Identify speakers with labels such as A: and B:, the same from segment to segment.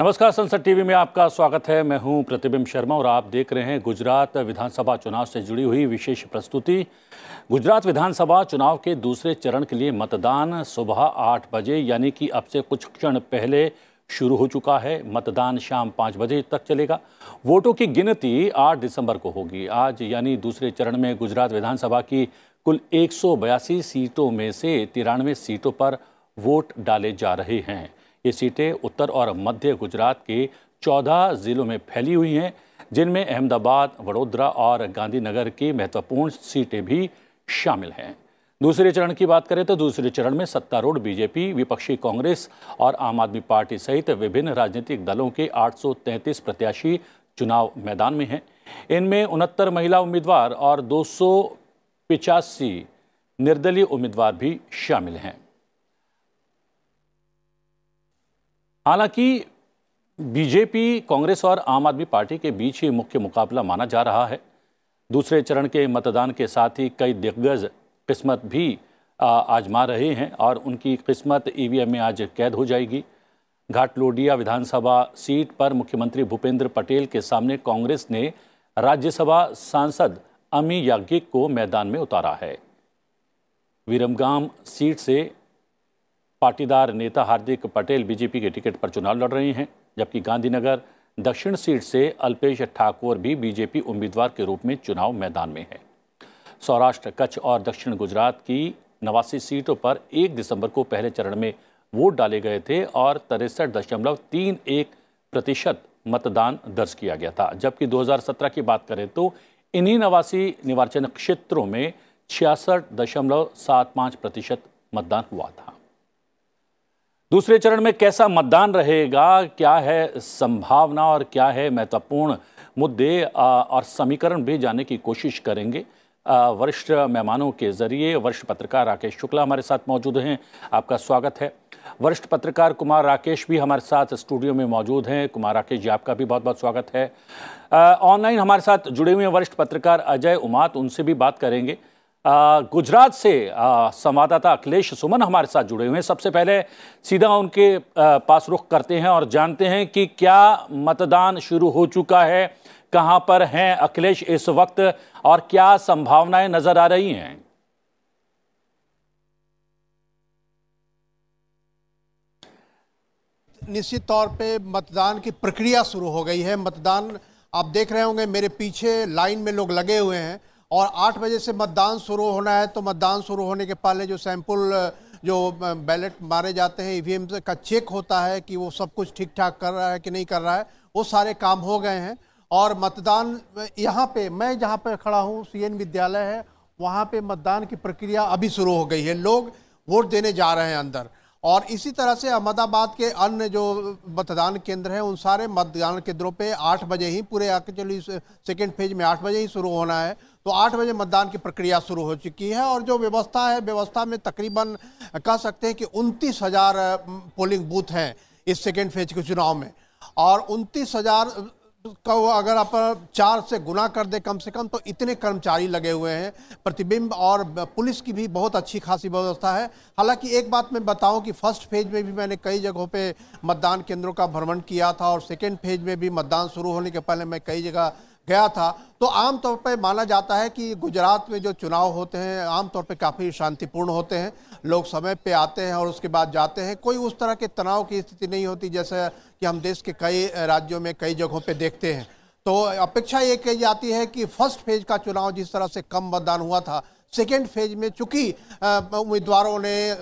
A: नमस्कार, संसद टीवी में आपका स्वागत है। मैं हूं प्रतिबिंब शर्मा और आप देख रहे हैं गुजरात विधानसभा चुनाव से जुड़ी हुई विशेष प्रस्तुति। गुजरात विधानसभा चुनाव के दूसरे चरण के लिए मतदान सुबह 8 बजे यानी कि अब से कुछ क्षण पहले शुरू हो चुका है। मतदान शाम 5 बजे तक चलेगा। वोटों की गिनती 8 दिसंबर को होगी। आज यानी दूसरे चरण में गुजरात विधानसभा की कुल 182 सीटों में से 93 सीटों पर वोट डाले जा रहे हैं। ये सीटें उत्तर और मध्य गुजरात के 14 जिलों में फैली हुई हैं, जिनमें अहमदाबाद, वडोदरा और गांधीनगर की महत्वपूर्ण सीटें भी शामिल हैं। दूसरे चरण की बात करें तो दूसरे चरण में सत्तारूढ़ बीजेपी, विपक्षी कांग्रेस और आम आदमी पार्टी सहित विभिन्न राजनीतिक दलों के 833 प्रत्याशी चुनाव मैदान में हैं। इनमें 69 महिला उम्मीदवार और 285 निर्दलीय उम्मीदवार भी शामिल हैं। हालांकि बीजेपी, कांग्रेस और आम आदमी पार्टी के बीच ही मुख्य मुकाबला माना जा रहा है। दूसरे चरण के मतदान के साथ ही कई दिग्गज किस्मत भी आजमा रहे हैं और उनकी किस्मत ईवीएम में आज कैद हो जाएगी। घाटलोडिया विधानसभा सीट पर मुख्यमंत्री भूपेंद्र पटेल के सामने कांग्रेस ने राज्यसभा सांसद अमी याज्ञिक को मैदान में उतारा है। विरमगाम सीट से पाटीदार नेता हार्दिक पटेल बीजेपी के टिकट पर चुनाव लड़ रहे हैं, जबकि गांधीनगर दक्षिण सीट से अल्पेश ठाकुर भी बीजेपी उम्मीदवार के रूप में चुनाव मैदान में है। सौराष्ट्र, कच्छ और दक्षिण गुजरात की 89 सीटों पर 1 दिसंबर को पहले चरण में वोट डाले गए थे और 63.31% मतदान दर्ज किया गया था, जबकि 2017 की बात करें तो इन्हीं 89 निर्वाचन क्षेत्रों में 66.75% मतदान हुआ था। दूसरे चरण में कैसा मतदान रहेगा, क्या है संभावना और क्या है महत्वपूर्ण मुद्दे और समीकरण भी जानने की कोशिश करेंगे। वरिष्ठ मेहमानों के जरिए वरिष्ठ पत्रकार राकेश शुक्ला हमारे साथ मौजूद हैं। आपका स्वागत है। वरिष्ठ पत्रकार कुमार राकेश भी हमारे साथ स्टूडियो में मौजूद हैं। कुमार राकेश जी, आपका भी बहुत बहुत स्वागत है। ऑनलाइन हमारे साथ जुड़े हुए वरिष्ठ पत्रकार अजय उमात, उनसे भी बात करेंगे। गुजरात से संवाददाता अखिलेश सुमन हमारे साथ जुड़े हुए हैं। सबसे पहले सीधा उनके पास रुख करते हैं और जानते हैं कि क्या मतदान शुरू हो चुका है, कहां पर हैं अखिलेश इस वक्त और क्या संभावनाएं नजर आ रही हैं?
B: निश्चित तौर पे मतदान की प्रक्रिया शुरू हो गई है। मतदान आप देख रहे होंगे, मेरे पीछे लाइन में लोग लगे हुए हैं और 8 बजे से मतदान शुरू होना है। तो मतदान शुरू होने के पहले जो सैंपल जो बैलेट मारे जाते हैं, ईवीएम का चेक होता है कि वो सब कुछ ठीक ठाक कर रहा है कि नहीं कर रहा है, वो सारे काम हो गए हैं। और मतदान यहाँ पे मैं जहाँ पे खड़ा हूँ, सीएन विद्यालय है, वहाँ पे मतदान की प्रक्रिया अभी शुरू हो गई है। लोग वोट देने जा रहे हैं अंदर। और इसी तरह से अहमदाबाद के अन्य जो मतदान केंद्र हैं, उन सारे मतदान केंद्रों पे 8 बजे ही पूरे एक्चुअली सेकेंड फेज में 8 बजे ही शुरू होना है। तो 8 बजे मतदान की प्रक्रिया शुरू हो चुकी है और जो व्यवस्था है, व्यवस्था में तकरीबन कह सकते हैं कि 29,000 पोलिंग बूथ हैं इस सेकेंड फेज के चुनाव में। और 29,000 को अगर आप 4 से गुना कर दे कम से कम, तो इतने कर्मचारी लगे हुए हैं। प्रतिबिंब और पुलिस की भी बहुत अच्छी खासी व्यवस्था है। हालांकि एक बात मैं बताऊं कि फर्स्ट फेज में भी मैंने कई जगहों पे मतदान केंद्रों का भ्रमण किया था और सेकेंड फेज में भी मतदान शुरू होने के पहले मैं कई जगह गया था। तो आमतौर पे माना जाता है कि गुजरात में जो चुनाव होते हैं आमतौर पे काफ़ी शांतिपूर्ण होते हैं। लोग समय पे आते हैं और उसके बाद जाते हैं। कोई उस तरह के तनाव की स्थिति नहीं होती जैसे कि हम देश के कई राज्यों में कई जगहों पे देखते हैं। तो अपेक्षा ये की जाती है कि फर्स्ट फेज का चुनाव जिस तरह से कम मतदान हुआ था, सेकेंड फेज में चूंकि उम्मीदवारों ने,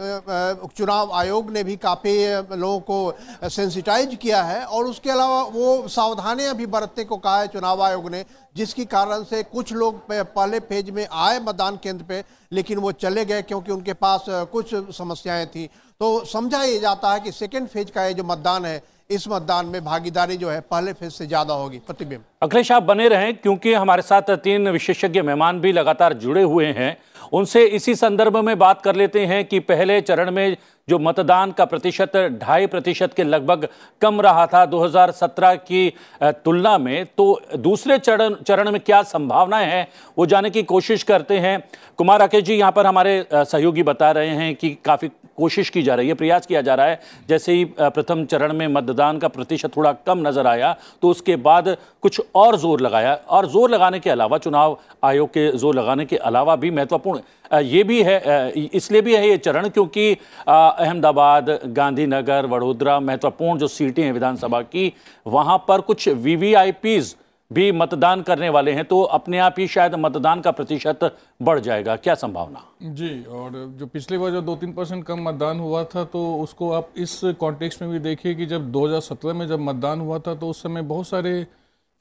B: चुनाव आयोग ने भी काफ़ी लोगों को सेंसिटाइज किया है और उसके अलावा वो सावधानियां भी बरतने को कहा है चुनाव आयोग ने, जिसकी कारण से कुछ लोग पहले फेज में आए मतदान केंद्र पे, लेकिन वो चले गए क्योंकि उनके पास कुछ समस्याएं थी। तो समझा ये जाता है कि सेकेंड फेज का ये जो मतदान है, इस मतदान में भागीदारी जो है पहले फेज से ज्यादा होगी। प्रतिबिंब।
A: अखिलेश, आप बने रहें क्योंकि हमारे साथ 3 विशेषज्ञ मेहमान भी लगातार जुड़े हुए हैं। उनसे इसी संदर्भ में बात कर लेते हैं कि पहले चरण में जो मतदान का प्रतिशत 2.5% के लगभग कम रहा था 2017 की तुलना में, तो दूसरे चरण में क्या संभावनाएं हैं वो जानने की कोशिश करते हैं। कुमार राकेश जी, यहाँ पर हमारे सहयोगी बता रहे हैं कि काफ़ी कोशिश की जा रही है, प्रयास किया जा रहा है। जैसे ही प्रथम चरण में मतदान का प्रतिशत थोड़ा कम नजर आया तो उसके बाद कुछ और जोर लगाया, और जोर लगाने के अलावा, चुनाव आयोग के जोर लगाने के अलावा भी महत्वपूर्ण ये भी है, इसलिए भी है ये चरण क्योंकि अहमदाबाद, गांधीनगर, वडोदरा महत्वपूर्ण जो सीटें हैं विधानसभा की, वहां पर कुछ वीवीआईपीज भी मतदान करने वाले हैं, तो अपने आप ही शायद मतदान का प्रतिशत बढ़ जाएगा। क्या संभावना?
C: जी, और जो पिछली बार जो 2-3% कम मतदान हुआ था, तो उसको आप इस कॉन्टेक्स्ट में भी देखिए कि जब 2017 में जब मतदान हुआ था तो उस समय बहुत सारे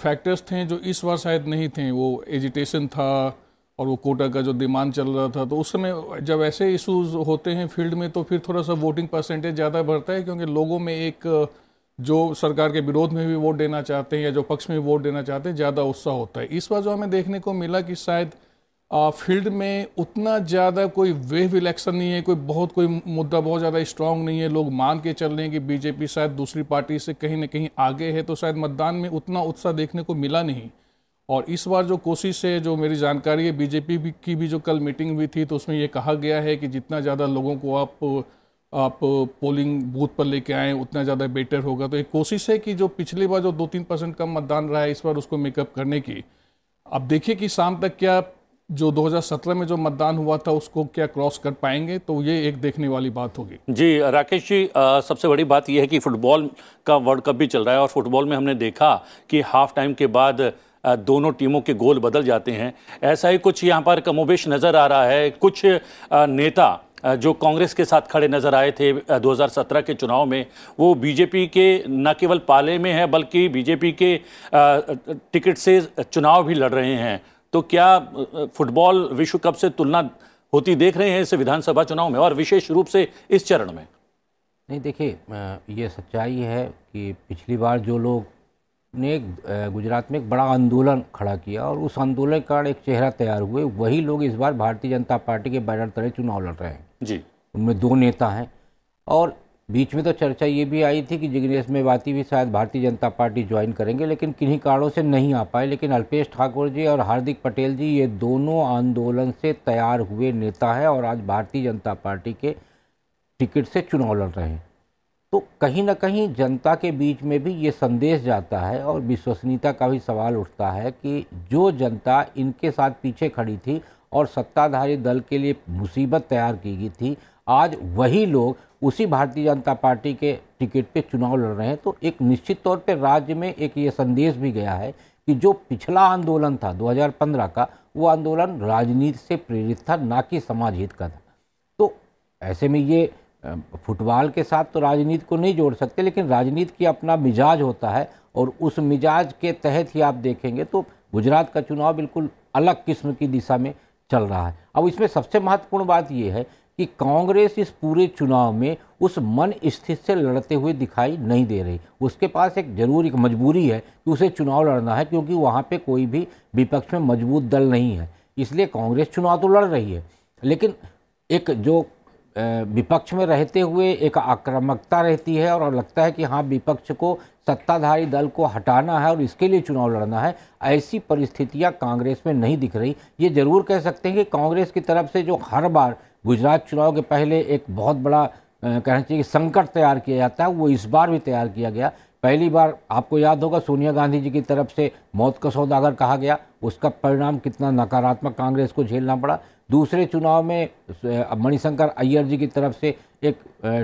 C: फैक्टर्स थे जो इस बार शायद नहीं थे। वो एजिटेशन था और वो कोटा का जो डिमांड चल रहा था, तो उस समय जब ऐसे इश्यूज होते हैं फील्ड में तो फिर थोड़ा सा वोटिंग परसेंटेज ज़्यादा बढ़ता है, क्योंकि लोगों में एक जो सरकार के विरोध में भी वोट देना चाहते हैं या जो पक्ष में भी वोट देना चाहते हैं, ज़्यादा उत्साह होता है। इस बार जो हमें देखने को मिला कि शायद फील्ड में उतना ज़्यादा कोई वेव इलेक्शन नहीं है, कोई मुद्दा बहुत ज़्यादा स्ट्रांग नहीं है। लोग मान के चल रहे हैं कि बीजेपी शायद दूसरी पार्टी से कहीं ना कहीं आगे है, तो शायद मतदान में उतना उत्साह देखने को मिला नहीं। और इस बार जो कोशिश है, जो मेरी जानकारी है, बीजेपी की भी जो कल मीटिंग हुई थी तो उसमें ये कहा गया है कि जितना ज़्यादा लोगों को आप पोलिंग बूथ पर लेके आएँ उतना ज़्यादा बेटर होगा। तो एक कोशिश है कि जो पिछली बार जो 2-3% कम मतदान रहा है, इस बार उसको मेकअप करने की। अब देखिए कि शाम तक क्या जो 2017 में जो मतदान हुआ था उसको क्या क्रॉस कर पाएंगे, तो ये एक देखने वाली बात होगी।
A: जी राकेश जी, सबसे बड़ी बात यह है कि फुटबॉल का वर्ल्ड कप भी चल रहा है और फुटबॉल में हमने देखा कि हाफ टाइम के बाद दोनों टीमों के गोल बदल जाते हैं। ऐसा ही कुछ यहाँ पर कमोबेश नज़र आ रहा है। कुछ नेता जो कांग्रेस के साथ खड़े नजर आए थे 2017 के चुनाव में, वो बीजेपी के न केवल पाले में है बल्कि बीजेपी के टिकट से चुनाव भी लड़ रहे हैं। तो क्या फुटबॉल विश्व कप से तुलना होती देख रहे हैं इस विधानसभा चुनाव में, और विशेष रूप से इस चरण में?
D: नहीं, देखिए, ये सच्चाई है कि पिछली बार जो लोग ने गुजरात में एक बड़ा आंदोलन खड़ा किया और उस आंदोलन का एक चेहरा तैयार हुए, वही लोग इस बार भारतीय जनता पार्टी के बैनर तले चुनाव लड़ रहे हैं।
A: जी,
D: उनमें 2 नेता हैं। और बीच में तो चर्चा ये भी आई थी कि जिग्नेश मेवाती भी शायद भारतीय जनता पार्टी ज्वाइन करेंगे, लेकिन किन्हीं कारणों से नहीं आ पाए। लेकिन अल्पेश ठाकुर जी और हार्दिक पटेल जी, ये दोनों आंदोलन से तैयार हुए नेता हैं और आज भारतीय जनता पार्टी के टिकट से चुनाव लड़ रहे हैं। तो कहीं ना कहीं जनता के बीच में भी ये संदेश जाता है और विश्वसनीयता का भी सवाल उठता है कि जो जनता इनके साथ पीछे खड़ी थी और सत्ताधारी दल के लिए मुसीबत तैयार की गई थी, आज वही लोग उसी भारतीय जनता पार्टी के टिकट पे चुनाव लड़ रहे हैं। तो एक निश्चित तौर पे राज्य में एक ये संदेश भी गया है कि जो पिछला आंदोलन था 2015 का, वो आंदोलन राजनीति से प्रेरित था, ना कि समाज हित का था। तो ऐसे में ये फुटबॉल के साथ तो राजनीति को नहीं जोड़ सकते, लेकिन राजनीति की अपना मिजाज होता है और उस मिजाज के तहत ही आप देखेंगे तो गुजरात का चुनाव बिल्कुल अलग किस्म की दिशा में चल रहा है। अब इसमें सबसे महत्वपूर्ण बात यह है कि कांग्रेस इस पूरे चुनाव में उस मन स्थिति से लड़ते हुए दिखाई नहीं दे रही। उसके पास एक मजबूरी है कि उसे चुनाव लड़ना है, क्योंकि वहाँ पे कोई भी विपक्ष में मजबूत दल नहीं है। इसलिए कांग्रेस चुनाव तो लड़ रही है, लेकिन एक जो विपक्ष में रहते हुए एक आक्रामकता रहती है और लगता है कि हाँ, विपक्ष को सत्ताधारी दल को हटाना है और इसके लिए चुनाव लड़ना है। ऐसी परिस्थितियां कांग्रेस में नहीं दिख रही। ये जरूर कह सकते हैं कि कांग्रेस की तरफ से जो हर बार गुजरात चुनाव के पहले एक बहुत बड़ा कहना चाहिए संकट तैयार किया जाता है, वो इस बार भी तैयार किया गया। पहली बार आपको याद होगा सोनिया गांधी जी की तरफ से मौत का सौदागर कहा गया, उसका परिणाम कितना नकारात्मक कांग्रेस को झेलना पड़ा। दूसरे चुनाव में मणिशंकर अय्यर जी की तरफ से एक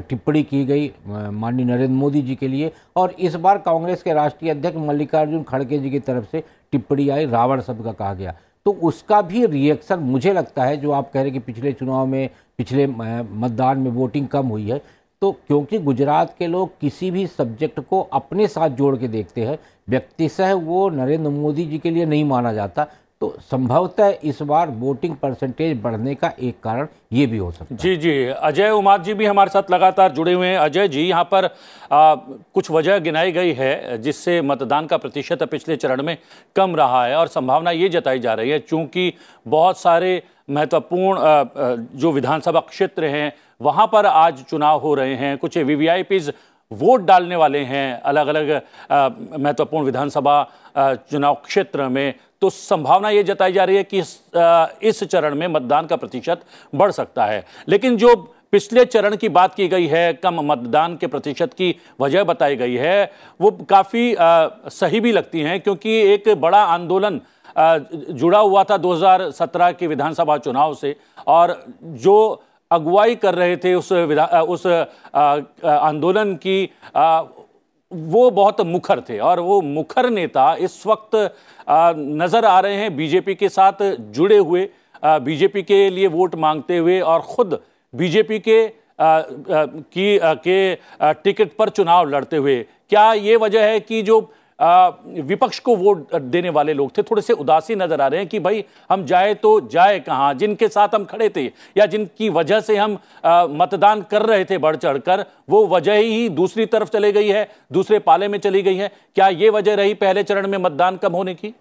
D: टिप्पणी की गई माननीय नरेंद्र मोदी जी के लिए, और इस बार कांग्रेस के राष्ट्रीय अध्यक्ष मल्लिकार्जुन खड़गे जी की तरफ से टिप्पणी आई, रावण शब्द का कहा गया। तो उसका भी रिएक्शन मुझे लगता है, जो आप कह रहे हैं कि पिछले चुनाव में पिछले मतदान में वोटिंग कम हुई है, तो क्योंकि गुजरात के लोग किसी भी सब्जेक्ट को अपने साथ जोड़ के देखते हैं, व्यक्तिशः वो नरेंद्र मोदी जी के लिए नहीं माना जाता। तो संभवतः इस बार वोटिंग परसेंटेज बढ़ने का एक कारण ये भी हो सकता है।
A: जी जी, अजय उमाद जी भी हमारे साथ लगातार जुड़े हुए हैं। अजय जी, यहाँ पर कुछ वजह गिनाई गई है जिससे मतदान का प्रतिशत पिछले चरण में कम रहा है, और संभावना ये जताई जा रही है चूंकि बहुत सारे महत्वपूर्ण जो विधानसभा क्षेत्र हैं वहाँ पर आज चुनाव हो रहे हैं। कुछ वीवीआईपीज वोट डालने वाले हैं अलग अलग महत्वपूर्ण विधानसभा चुनाव क्षेत्र में, तो संभावना ये जताई जा रही है कि इस चरण में मतदान का प्रतिशत बढ़ सकता है। लेकिन जो पिछले चरण की बात की गई है, कम मतदान के प्रतिशत की वजह बताई गई है, वो काफ़ी सही भी लगती हैं, क्योंकि एक बड़ा आंदोलन जुड़ा हुआ था 2017 के विधानसभा चुनाव से, और जो अगुवाई कर रहे थे उस आंदोलन की, वो बहुत मुखर थे, और वो मुखर नेता इस वक्त नजर आ रहे हैं बीजेपी के साथ जुड़े हुए, बीजेपी के लिए वोट मांगते हुए, और खुद बीजेपी के टिकट पर चुनाव लड़ते हुए। क्या ये वजह है कि जो विपक्ष को वोट देने वाले लोग थे थोड़े से उदासी नजर आ रहे हैं कि भाई हम जाए तो जाए कहां, जिनके साथ हम खड़े थे या जिनकी वजह से हम मतदान कर रहे थे बढ़ चढ़कर, वो वजह ही दूसरी तरफ चली गई है, दूसरे पाले में चली गई है? क्या ये वजह रही पहले चरण में मतदान कम होने की?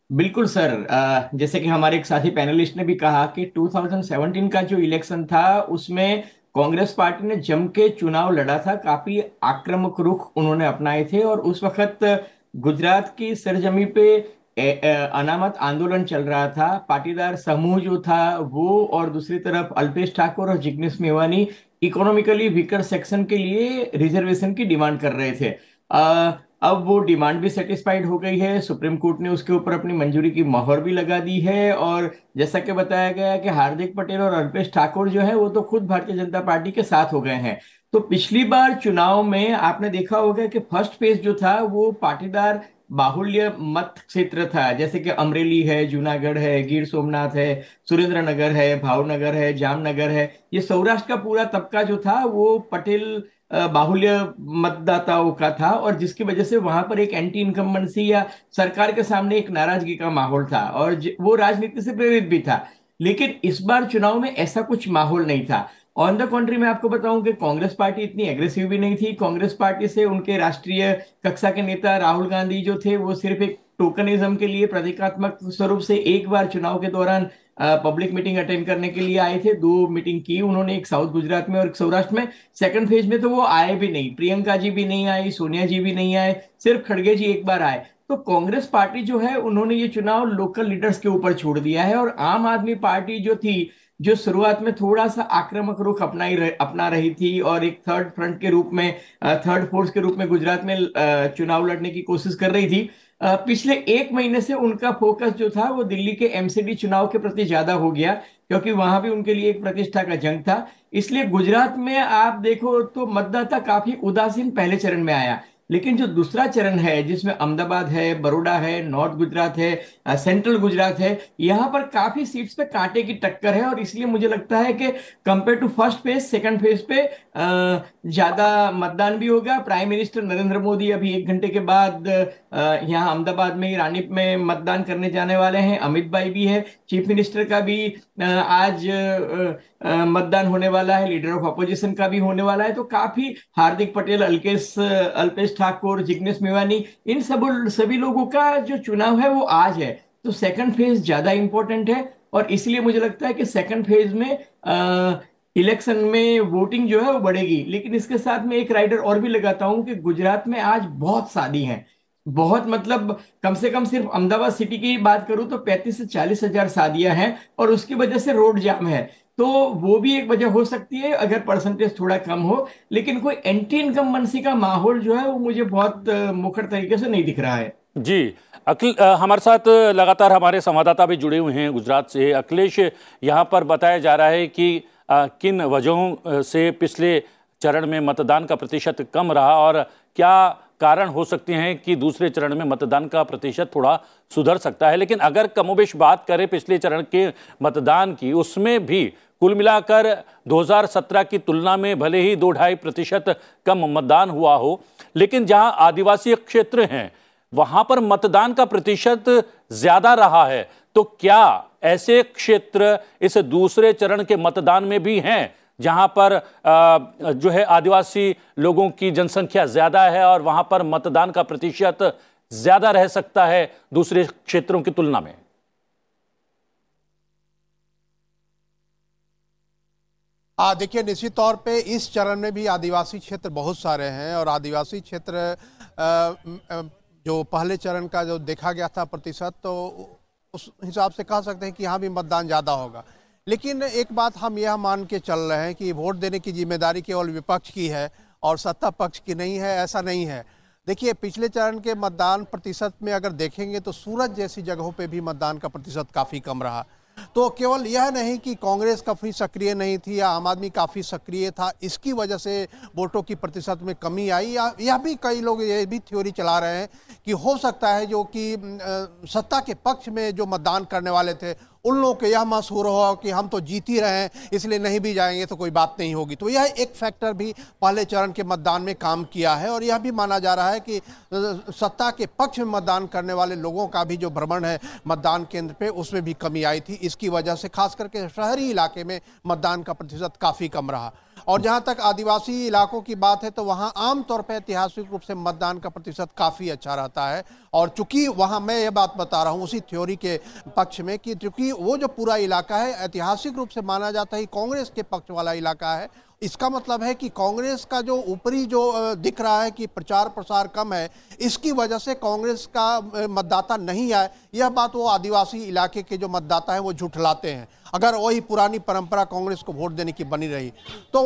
E: बिल्कुल सर, जैसे कि हमारे एक साथी पैनलिस्ट ने भी कहा कि 2017 का जो इलेक्शन था उसमें कांग्रेस पार्टी ने जम के चुनाव लड़ा था, काफी आक्रामक रुख उन्होंने अपनाए थे, और उस वक्त गुजरात की सरजमी पे अनामत आंदोलन चल रहा था। पाटीदार समूह जो था वो, और दूसरी तरफ अल्पेश ठाकुर और Jignesh Mevani economically weaker section के लिए रिजर्वेशन की डिमांड कर रहे थे। अब वो डिमांड भी सेटिस्फाइड हो गई है, सुप्रीम कोर्ट ने उसके ऊपर अपनी मंजूरी की मोहर भी लगा दी है, और जैसा कि बताया गया है कि हार्दिक पटेल और अल्पेश ठाकुर जो है वो तो खुद भारतीय जनता पार्टी के साथ हो गए हैं। तो पिछली बार चुनाव में आपने देखा होगा कि फर्स्ट फेज जो था वो पाटीदार बाहुल्य मत क्षेत्र था, जैसे कि अमरेली है, जूनागढ़ है, गिर सोमनाथ है, सुरेंद्र नगर है, भावनगर है, जामनगर है। ये सौराष्ट्र का पूरा तबका जो था वो पटेल बाहुल्य मतदाताओं का था, और जिसकी वजह से वहां पर एक एंटी इनकम्बेंसी या सरकार के सामने एक नाराजगी का माहौल था, और वो राजनीति से प्रेरित भी था। लेकिन इस बार चुनाव में ऐसा कुछ माहौल नहीं था। ऑन द कंट्री मैं आपको बताऊं कि कांग्रेस पार्टी इतनी एग्रेसिव भी नहीं थी। कांग्रेस पार्टी से उनके राष्ट्रीय कक्षा के नेता राहुल गांधी जो थे वो सिर्फ एक टोकनिज्म के लिए, प्रतीकात्मक स्वरूप से एक बार चुनाव के दौरान पब्लिक मीटिंग अटेंड करने के लिए आए थे। 2 मीटिंग की उन्होंने, एक साउथ गुजरात में और एक सौराष्ट्र में। सेकंड फेज में तो वो आए भी नहीं, प्रियंका जी भी नहीं आई, सोनिया जी भी नहीं आए, सिर्फ खड़गे जी एक बार आए। तो कांग्रेस पार्टी जो है उन्होंने ये चुनाव लोकल लीडर्स के ऊपर छोड़ दिया है, और आम आदमी पार्टी जो थी, जो शुरुआत में थोड़ा सा आक्रामक रुख अपना रही थी और एक थर्ड फ्रंट के रूप में, थर्ड फोर्स के रूप में गुजरात में चुनाव लड़ने की कोशिश कर रही थी, पिछले 1 महीने से उनका फोकस जो था वो दिल्ली के एमसीडी चुनाव के प्रति ज्यादा हो गया, क्योंकि वहां भी उनके लिए एक प्रतिष्ठा का जंग था। इसलिए गुजरात में आप देखो तो मतदाता काफी उदासीन पहले चरण में आया। लेकिन जो दूसरा चरण है जिसमें अहमदाबाद है, बड़ौदा है, नॉर्थ गुजरात है, सेंट्रल गुजरात है, यहाँ पर काफी सीट्स पे कांटे की टक्कर है, और इसलिए मुझे लगता है कि compare to first phase, second phase पे ज्यादा मतदान भी होगा। प्राइम मिनिस्टर नरेंद्र मोदी अभी 1 घंटे के बाद यहाँ अहमदाबाद में, रानी में मतदान करने जाने वाले हैं। अमित भाई भी है, चीफ मिनिस्टर का भी आज मतदान होने वाला है, लीडर ऑफ अपोजिशन का भी होने वाला है। तो काफी हार्दिक पटेल, अल्पेश ठाकुर, जिग्नेश मेवानी, इन सभी लोगों का जो चुनाव है वो आज है। तो सेकंड फेज ज्यादा इंपॉर्टेंट है, और इसलिए मुझे लगता है कि सेकंड फेज में इलेक्शन में वोटिंग जो है वो बढ़ेगी। लेकिन इसके साथ में एक राइडर और भी लगाता हूं कि गुजरात में आज बहुत शादी हैं, बहुत, मतलब कम से कम सिर्फ अहमदाबाद सिटी की बात करूं तो 35 से 40 हजार शादियां हैं, और उसकी वजह से रोड जाम है। तो वो भी एक वजह हो सकती है अगर परसेंटेज थोड़ा कम हो। लेकिन कोई एंटी इनकम्बेंसी का माहौल जो है वो मुझे बहुत मुखर तरीके से नहीं दिख रहा है।
A: जी अखिल, हमारे साथ लगातार हमारे संवाददाता भी जुड़े हुए हैं गुजरात से। अखिलेश, यहाँ पर बताया जा रहा है कि किन वजहों से पिछले चरण में मतदान का प्रतिशत कम रहा, और क्या कारण हो सकते हैं कि दूसरे चरण में मतदान का प्रतिशत थोड़ा सुधर सकता है। लेकिन अगर कमोबेश बात करें पिछले चरण के मतदान की, उसमें भी कुल मिलाकर 2017 की तुलना में भले ही 2-2.5% कम मतदान हुआ हो, लेकिन जहां आदिवासी क्षेत्र हैं वहां पर मतदान का प्रतिशत ज्यादा रहा है। तो क्या ऐसे क्षेत्र इस दूसरे चरण के मतदान में भी हैं जहां पर जो है आदिवासी लोगों की जनसंख्या ज्यादा है और वहां पर मतदान का प्रतिशत ज्यादा रह सकता है दूसरे क्षेत्रों की तुलना में?
B: देखिए, निश्चित तौर पे इस चरण में भी आदिवासी क्षेत्र बहुत सारे हैं, और आदिवासी क्षेत्र जो पहले चरण का जो देखा गया था प्रतिशत, तो उस हिसाब से कह सकते हैं कि यहाँ भी मतदान ज़्यादा होगा। लेकिन एक बात हम यह मान के चल रहे हैं कि वोट देने की जिम्मेदारी केवल विपक्ष की है और सत्ता पक्ष की नहीं है, ऐसा नहीं है। देखिए, पिछले चरण के मतदान प्रतिशत में अगर देखेंगे तो सूरत जैसी जगहों पे भी मतदान का प्रतिशत काफ़ी कम रहा। तो केवल यह नहीं कि कांग्रेस काफ़ी सक्रिय नहीं थी या आम आदमी काफ़ी सक्रिय था, इसकी वजह से वोटों की प्रतिशत में कमी आई, या यह भी कई लोग ये भी थ्योरी चला रहे हैं कि हो सकता है जो कि सत्ता के पक्ष में जो मतदान करने वाले थे उन लोगों को यह महसूस हो कि हम तो जीत ही रहे हैं, इसलिए नहीं भी जाएंगे तो कोई बात नहीं होगी। तो यह एक फैक्टर भी पहले चरण के मतदान में काम किया है और यह भी माना जा रहा है कि सत्ता के पक्ष में मतदान करने वाले लोगों का भी जो भ्रमण है मतदान केंद्र पे, उसमें भी कमी आई थी। इसकी वजह से खास करके शहरी इलाके में मतदान का प्रतिशत काफ़ी कम रहा। और जहां तक आदिवासी इलाकों की बात है तो वहां आमतौर पर ऐतिहासिक रूप से मतदान का प्रतिशत काफ़ी अच्छा रहता है। और चूंकि वहां मैं ये बात बता रहा हूं उसी थ्योरी के पक्ष में कि चूंकि वो जो पूरा इलाका है ऐतिहासिक रूप से माना जाता है कांग्रेस के पक्ष वाला इलाका है, इसका मतलब है कि कांग्रेस का जो ऊपरी जो दिख रहा है कि प्रचार प्रसार कम है, इसकी वजह से कांग्रेस का मतदाता नहीं आए, यह बात वो आदिवासी इलाके के जो मतदाता हैं वो झुठलाते हैं। अगर वही पुरानी परंपरा कांग्रेस को वोट देने की बनी रही तो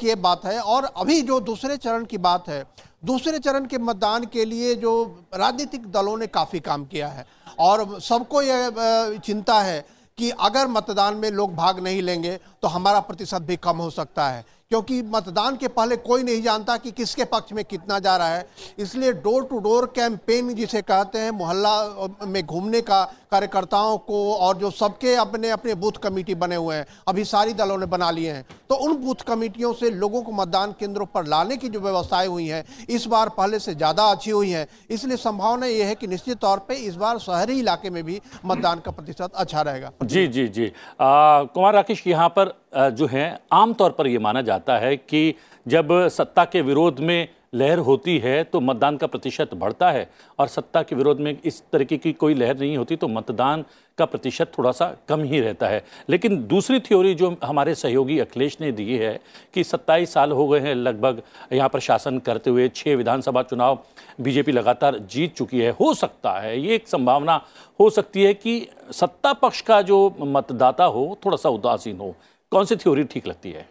B: ये बात है। और अभी जो दूसरे चरण की बात है, दूसरे चरण के मतदान के लिए जो राजनीतिक दलों ने काफ़ी काम किया है और सबको ये चिंता है कि अगर मतदान में लोग भाग नहीं लेंगे तो हमारा प्रतिशत भी कम हो सकता है, क्योंकि मतदान के पहले कोई नहीं जानता कि किसके पक्ष में कितना जा रहा है। इसलिए डोर टू डोर कैंपेन जिसे कहते हैं, मोहल्ला में घूमने का कार्यकर्ताओं को, और जो सबके अपने अपने बूथ कमेटी बने हुए हैं, अभी सारी दलों ने बना लिए हैं, तो उन बूथ कमेटियों से लोगों को मतदान केंद्रों पर लाने की जो व्यवस्थाएं हुई हैं इस बार पहले से ज़्यादा अच्छी हुई हैं। इसलिए संभावना ये है कि निश्चित तौर पर इस बार शहरी इलाके में भी मतदान का प्रतिशत अच्छा रहेगा।
A: जी जी जी, कुमार राकेश, यहाँ पर जो है आमतौर पर यह माना जाता है कि जब सत्ता के विरोध में लहर होती है तो मतदान का प्रतिशत बढ़ता है, और सत्ता के विरोध में इस तरीके की कोई लहर नहीं होती तो मतदान का प्रतिशत थोड़ा सा कम ही रहता है। लेकिन दूसरी थ्योरी जो हमारे सहयोगी अखिलेश ने दी है कि 27 साल हो गए हैं लगभग यहाँ पर शासन करते हुए, 6 विधानसभा चुनाव बीजेपी लगातार जीत चुकी है, हो सकता है ये एक संभावना हो सकती है कि सत्ता पक्ष का जो मतदाता हो थोड़ा सा उदासीन हो। कौन सी थ्योरी ठीक लगती है?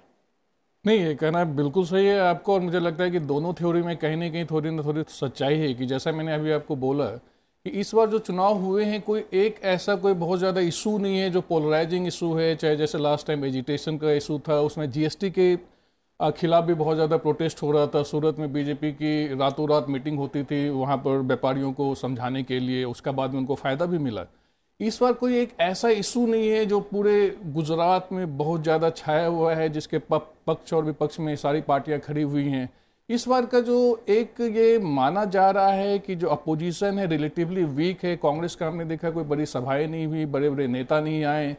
C: नहीं, ये कहना बिल्कुल सही है आपको, और मुझे लगता है कि दोनों थ्योरी में कहीं ना कहीं थोड़ी ना थोड़ी सच्चाई है कि जैसा मैंने अभी आपको बोला कि इस बार जो चुनाव हुए हैं कोई एक ऐसा कोई बहुत ज़्यादा इशू नहीं है जो पोलराइजिंग इशू है, चाहे जैसे लास्ट टाइम एजिटेशन का इशू था, उसमें जीएसटी के खिलाफ भी बहुत ज़्यादा प्रोटेस्ट हो रहा था। सूरत में बीजेपी की रातों रात मीटिंग होती थी वहाँ पर व्यापारियों को समझाने के लिए, उसका बाद में उनको फ़ायदा भी मिला। इस बार कोई एक ऐसा इशू नहीं है जो पूरे गुजरात में बहुत ज़्यादा छाया हुआ है, जिसके पक्ष और विपक्ष में सारी पार्टियां खड़ी हुई हैं। इस बार का जो एक ये माना जा रहा है कि जो अपोजिशन है रिलेटिवली वीक है। कांग्रेस का हमने देखा कोई बड़ी सभाएं नहीं हुई, बड़े बड़े नेता नहीं आए,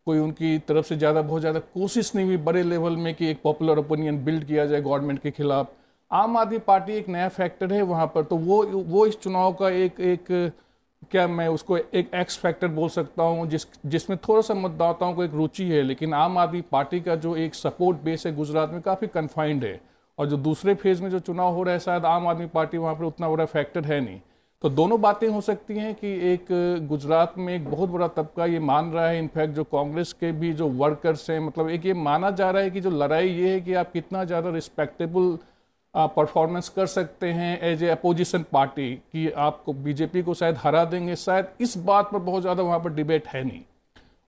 C: कोई उनकी तरफ से ज़्यादा बहुत ज़्यादा कोशिश नहीं हुई बड़े लेवल में कि एक पॉपुलर ओपिनियन बिल्ड किया जाए गवर्नमेंट के खिलाफ। आम आदमी पार्टी एक नया फैक्टर है वहाँ पर, तो वो इस चुनाव का एक क्या मैं उसको एक एक्स फैक्टर बोल सकता हूँ जिसमें थोड़ा सा मतदाताओं को एक रुचि है। लेकिन आम आदमी पार्टी का जो एक सपोर्ट बेस है गुजरात में काफ़ी कन्फाइंड है, और जो दूसरे फेज में जो चुनाव हो रहा है शायद आम आदमी पार्टी वहाँ पर उतना बड़ा फैक्टर है नहीं। तो दोनों बातें हो सकती हैं कि एक गुजरात में एक बहुत बड़ा तबका ये मान रहा है, इनफैक्ट जो कांग्रेस के भी जो वर्कर्स हैं, मतलब एक ये माना जा रहा है कि जो लड़ाई ये है कि आप कितना ज़्यादा रिस्पेक्टेबल परफॉर्मेंस कर सकते हैं एज ए अपोजिशन पार्टी, कि आपको बीजेपी को शायद हरा देंगे। शायद इस बात पर बहुत ज़्यादा वहाँ पर डिबेट है नहीं,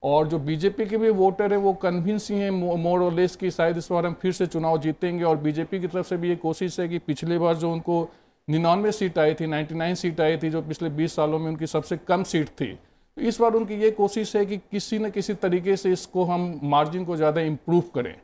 C: और जो बीजेपी के भी वोटर हैं वो कन्विंस ही हैं मोर और लेस की शायद इस बार हम फिर से चुनाव जीतेंगे। और बीजेपी की तरफ से भी ये कोशिश है कि पिछले बार जो उनको 99 सीट आई थी, 99 सीट आई थी, जो पिछले 20 सालों में उनकी सबसे कम सीट थी, तो इस बार उनकी ये कोशिश है कि किसी न किसी तरीके से इसको हम मार्जिन को ज़्यादा इम्प्रूव करें।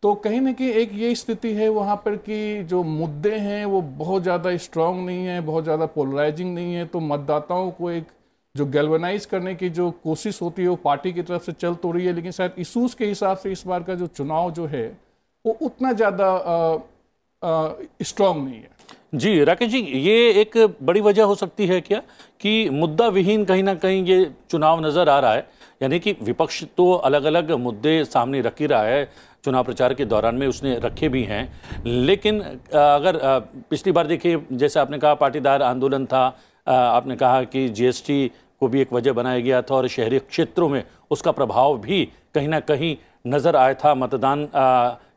C: तो कहीं ना कहीं एक ये स्थिति है वहाँ पर कि जो मुद्दे हैं वो बहुत ज़्यादा स्ट्रांग नहीं है, बहुत ज़्यादा पोलराइजिंग नहीं है, तो मतदाताओं को एक जो गैल्वेनाइज करने की जो कोशिश होती है वो पार्टी की तरफ से चल तो रही है, लेकिन शायद इशूज़ के हिसाब से इस बार का जो चुनाव जो है वो उतना ज़्यादा स्ट्रांग नहीं है।
A: जी राकेश जी, ये एक बड़ी वजह हो सकती है क्या कि मुद्दा विहीन कहीं ना कहीं ये चुनाव नज़र आ रहा है? यानी कि विपक्ष तो अलग अलग मुद्दे सामने रख ही रहा है, चुनाव प्रचार के दौरान में उसने रखे भी हैं, लेकिन अगर पिछली बार देखिए जैसे आपने कहा पाटीदार आंदोलन था, आपने कहा कि जीएसटी को भी एक वजह बनाया गया था और शहरी क्षेत्रों में उसका प्रभाव भी कहीं ना कहीं नजर आया था मतदान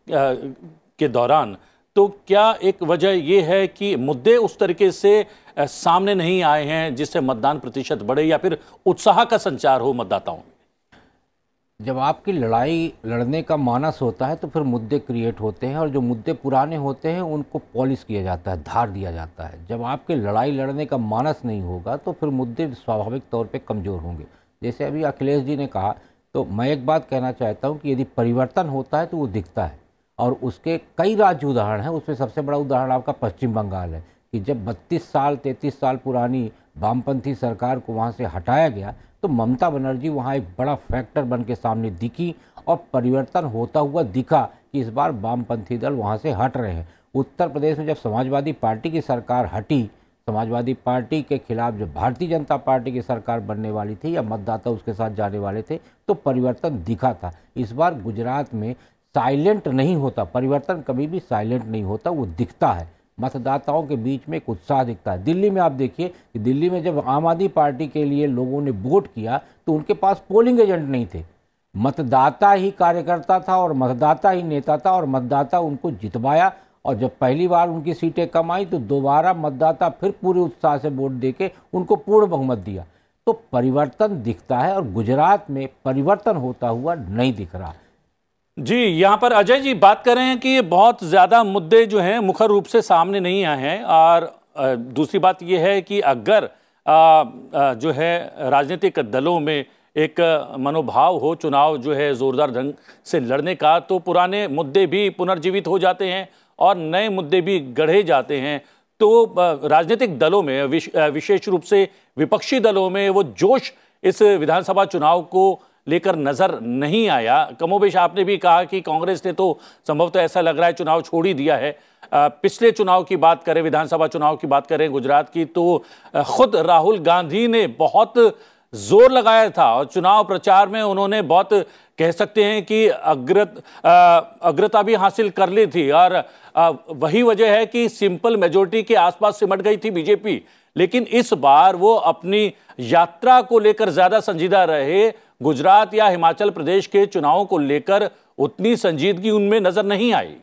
A: के दौरान। तो क्या एक वजह यह है कि मुद्दे उस तरीके से सामने नहीं आए हैं जिससे मतदान प्रतिशत बढ़े या फिर उत्साह का संचार हो मतदाताओं में?
D: जब आपकी लड़ाई लड़ने का मानस होता है तो फिर मुद्दे क्रिएट होते हैं और जो मुद्दे पुराने होते हैं उनको पॉलिश किया जाता है, धार दिया जाता है। जब आपके लड़ाई लड़ने का मानस नहीं होगा तो फिर मुद्दे स्वाभाविक तौर पे कमज़ोर होंगे। जैसे अभी अखिलेश जी ने कहा, तो मैं एक बात कहना चाहता हूँ कि यदि परिवर्तन होता है तो वो दिखता है और उसके कई राज्य उदाहरण हैं। उसमें सबसे बड़ा उदाहरण आपका पश्चिम बंगाल है कि जब 32 साल 33 साल पुरानी वामपंथी सरकार को वहाँ से हटाया गया तो ममता बनर्जी वहाँ एक बड़ा फैक्टर बन के सामने दिखी और परिवर्तन होता हुआ दिखा कि इस बार वामपंथी दल वहाँ से हट रहे हैं। उत्तर प्रदेश में जब समाजवादी पार्टी की सरकार हटी, समाजवादी पार्टी के खिलाफ जब भारतीय जनता पार्टी की सरकार बनने वाली थी या मतदाता उसके साथ जाने वाले थे तो परिवर्तन दिखा था। इस बार गुजरात में साइलेंट नहीं होता, परिवर्तन कभी भी साइलेंट नहीं होता, वो दिखता है। मतदाताओं के बीच में एक उत्साह दिखता है। दिल्ली में आप देखिए कि दिल्ली में जब आम आदमी पार्टी के लिए लोगों ने वोट किया तो उनके पास पोलिंग एजेंट नहीं थे, मतदाता ही कार्यकर्ता था और मतदाता ही नेता था और मतदाता उनको जितवाया। और जब पहली बार उनकी सीटें कम आई तो दोबारा मतदाता फिर पूरे उत्साह से वोट देके उनको पूर्ण बहुमत दिया। तो परिवर्तन दिखता है और गुजरात में परिवर्तन होता हुआ नहीं दिख रहा।
A: जी, यहाँ पर अजय जी बात कर रहे हैं कि बहुत ज़्यादा मुद्दे जो हैं मुख्य रूप से सामने नहीं आए हैं और दूसरी बात यह है कि अगर जो है राजनीतिक दलों में एक मनोभाव हो चुनाव जो है ज़ोरदार ढंग से लड़ने का तो पुराने मुद्दे भी पुनर्जीवित हो जाते हैं और नए मुद्दे भी गढ़े जाते हैं। तो राजनीतिक दलों में विशेष रूप से विपक्षी दलों में वो जोश इस विधानसभा चुनाव को लेकर नजर नहीं आया। कमोबेश आपने भी कहा कि कांग्रेस ने तो संभवतः ऐसा लग रहा है चुनाव छोड़ ही दिया है। पिछले चुनाव की बात करें, विधानसभा चुनाव की बात करें गुजरात की, तो खुद राहुल गांधी ने बहुत जोर लगाया था और चुनाव प्रचार में उन्होंने बहुत कह सकते हैं कि अग्रता भी हासिल कर ली थी और वही वजह है कि सिंपल मेजोरिटी के आसपास सिमट गई थी बीजेपी। लेकिन इस बार वो अपनी यात्रा को लेकर ज्यादा संजीदा रहे। गुजरात या हिमाचल प्रदेश के चुनावों को लेकर उतनी संजीदगी उनमें नजर नहीं आई।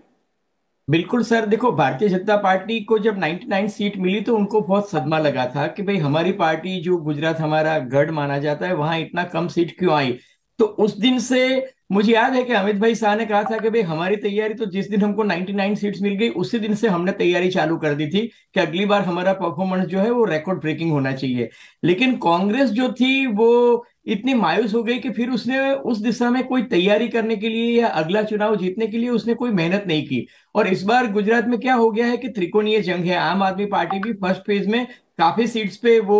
E: बिल्कुल सर, देखो भारतीय जनता पार्टी को जब 99 सीट मिली तो उनको बहुत सदमा लगा था कि भाई हमारी पार्टी जो गुजरात हमारा गढ़ माना जाता है वहां इतना कम सीट क्यों आई। तो उस दिन से मुझे याद है कि अमित भाई शाह ने कहा था कि भाई हमारी तैयारी तो जिस दिन हमको 99 सीट्स मिल गई उसी दिन से हमने तैयारी चालू कर दी थी कि अगली बार हमारा परफॉर्मेंस जो है वो रिकॉर्ड ब्रेकिंग होना चाहिए। लेकिन कांग्रेस जो थी वो इतनी मायूस हो गई कि फिर उसने उस दिशा में कोई तैयारी करने के लिए या अगला चुनाव जीतने के लिए उसने कोई मेहनत नहीं की। और इस बार गुजरात में क्या हो गया है कि त्रिकोणीय जंग है। आम आदमी पार्टी भी फर्स्ट फेज में काफी सीट्स पे वो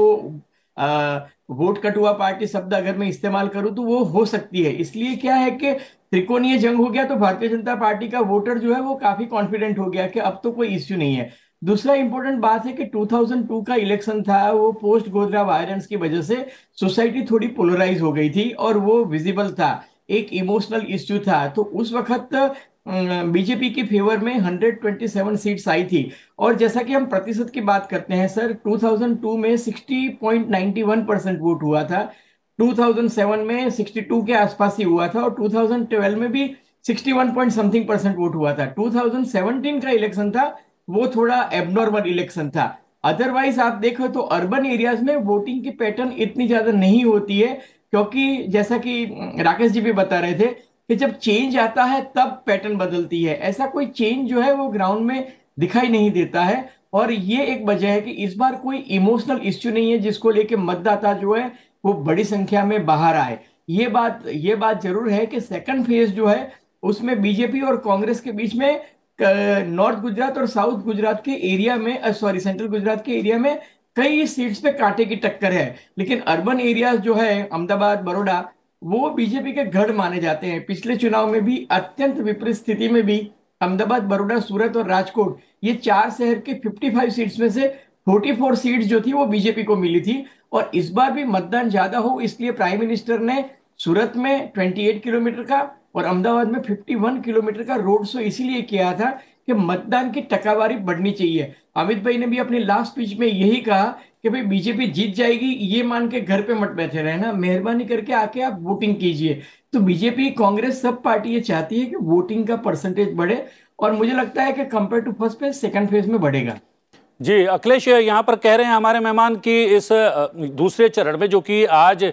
E: वोट कटुआ पार्टी शब्द अगर मैं इस्तेमाल करूं तो वो हो सकती है। इसलिए क्या है कि त्रिकोणीय जंग हो गया तो भारतीय जनता पार्टी का वोटर जो है वो काफी कॉन्फिडेंट हो गया कि अब तो कोई इश्यू नहीं है। दूसरा इंपॉर्टेंट बात है कि 2002 का इलेक्शन था, वो पोस्ट गोधरा वायलेंस की वजह से सोसाइटी थोड़ी पोलराइज हो गई थी और वो विजिबल था, एक इमोशनल इश्यू था। तो उस वक्त बीजेपी के फेवर में 127 सीट्स आई थी। और जैसा कि हम प्रतिशत की बात करते हैं सर, 2002 में 60.91% वोट हुआ था, 2007 में 62 के आसपास ही हुआ था और 2012 में भी 61 पॉइंट समथिंग परसेंट वोट हुआ था। 2017 का इलेक्शन था वो थोड़ा एबनॉर्मल इलेक्शन था। अदरवाइज आप देखो तो अर्बन एरियाज में वोटिंग की पैटर्न इतनी ज्यादा नहीं होती है, क्योंकि जैसा कि राकेश जी भी बता रहे थे कि जब चेंज आता है तब पैटर्न बदलती है। ऐसा कोई चेंज जो है वो ग्राउंड में दिखाई नहीं देता है। और ये एक वजह है कि इस बार कोई इमोशनल इश्यू नहीं है जिसको लेके मतदाता जो है वो बड़ी संख्या में बाहर आए। ये बात जरूर है कि सेकंड फेज जो है उसमें बीजेपी और कांग्रेस के बीच में नॉर्थ गुजरात और साउथ गुजरात के एरिया में सेंट्रल गुजरात के एरिया में कई सीट्स पे कांटे की टक्कर है। लेकिन अर्बन एरियाज जो है अहमदाबाद बड़ौदा वो बीजेपी के गढ़ माने जाते हैं। पिछले चुनाव में भी अत्यंत विपरीत स्थिति में भी अहमदाबाद बड़ौदा सूरत और राजकोट ये चार शहर के 55 सीट्स में से 44 सीट्स जो थी वो बीजेपी को मिली थी। और इस बार भी मतदान ज्यादा हो इसलिए प्राइम मिनिस्टर ने सूरत में 28 किलोमीटर का और अहमदाबाद में 51 किलोमीटर का रोड शो इसीलिए किया था कि मतदान की टकावारी बढ़नी चाहिए। अमित भाई ने भी अपनी लास्ट स्पीच में यही कहा कि भाई बीजेपी जीत जाएगी ये मान के घर पे मत बैठे रहे ना, मेहरबानी करके आके आप वोटिंग कीजिए। तो बीजेपी, कांग्रेस, सब पार्टी ये चाहती है कि वोटिंग का परसेंटेज बढ़े, और मुझे लगता है कि compare to first phase second phase में बढ़ेगा।
A: जी अखिलेश, यहाँ पर कह रहे हैं हमारे मेहमान कि इस दूसरे चरण में जो कि आज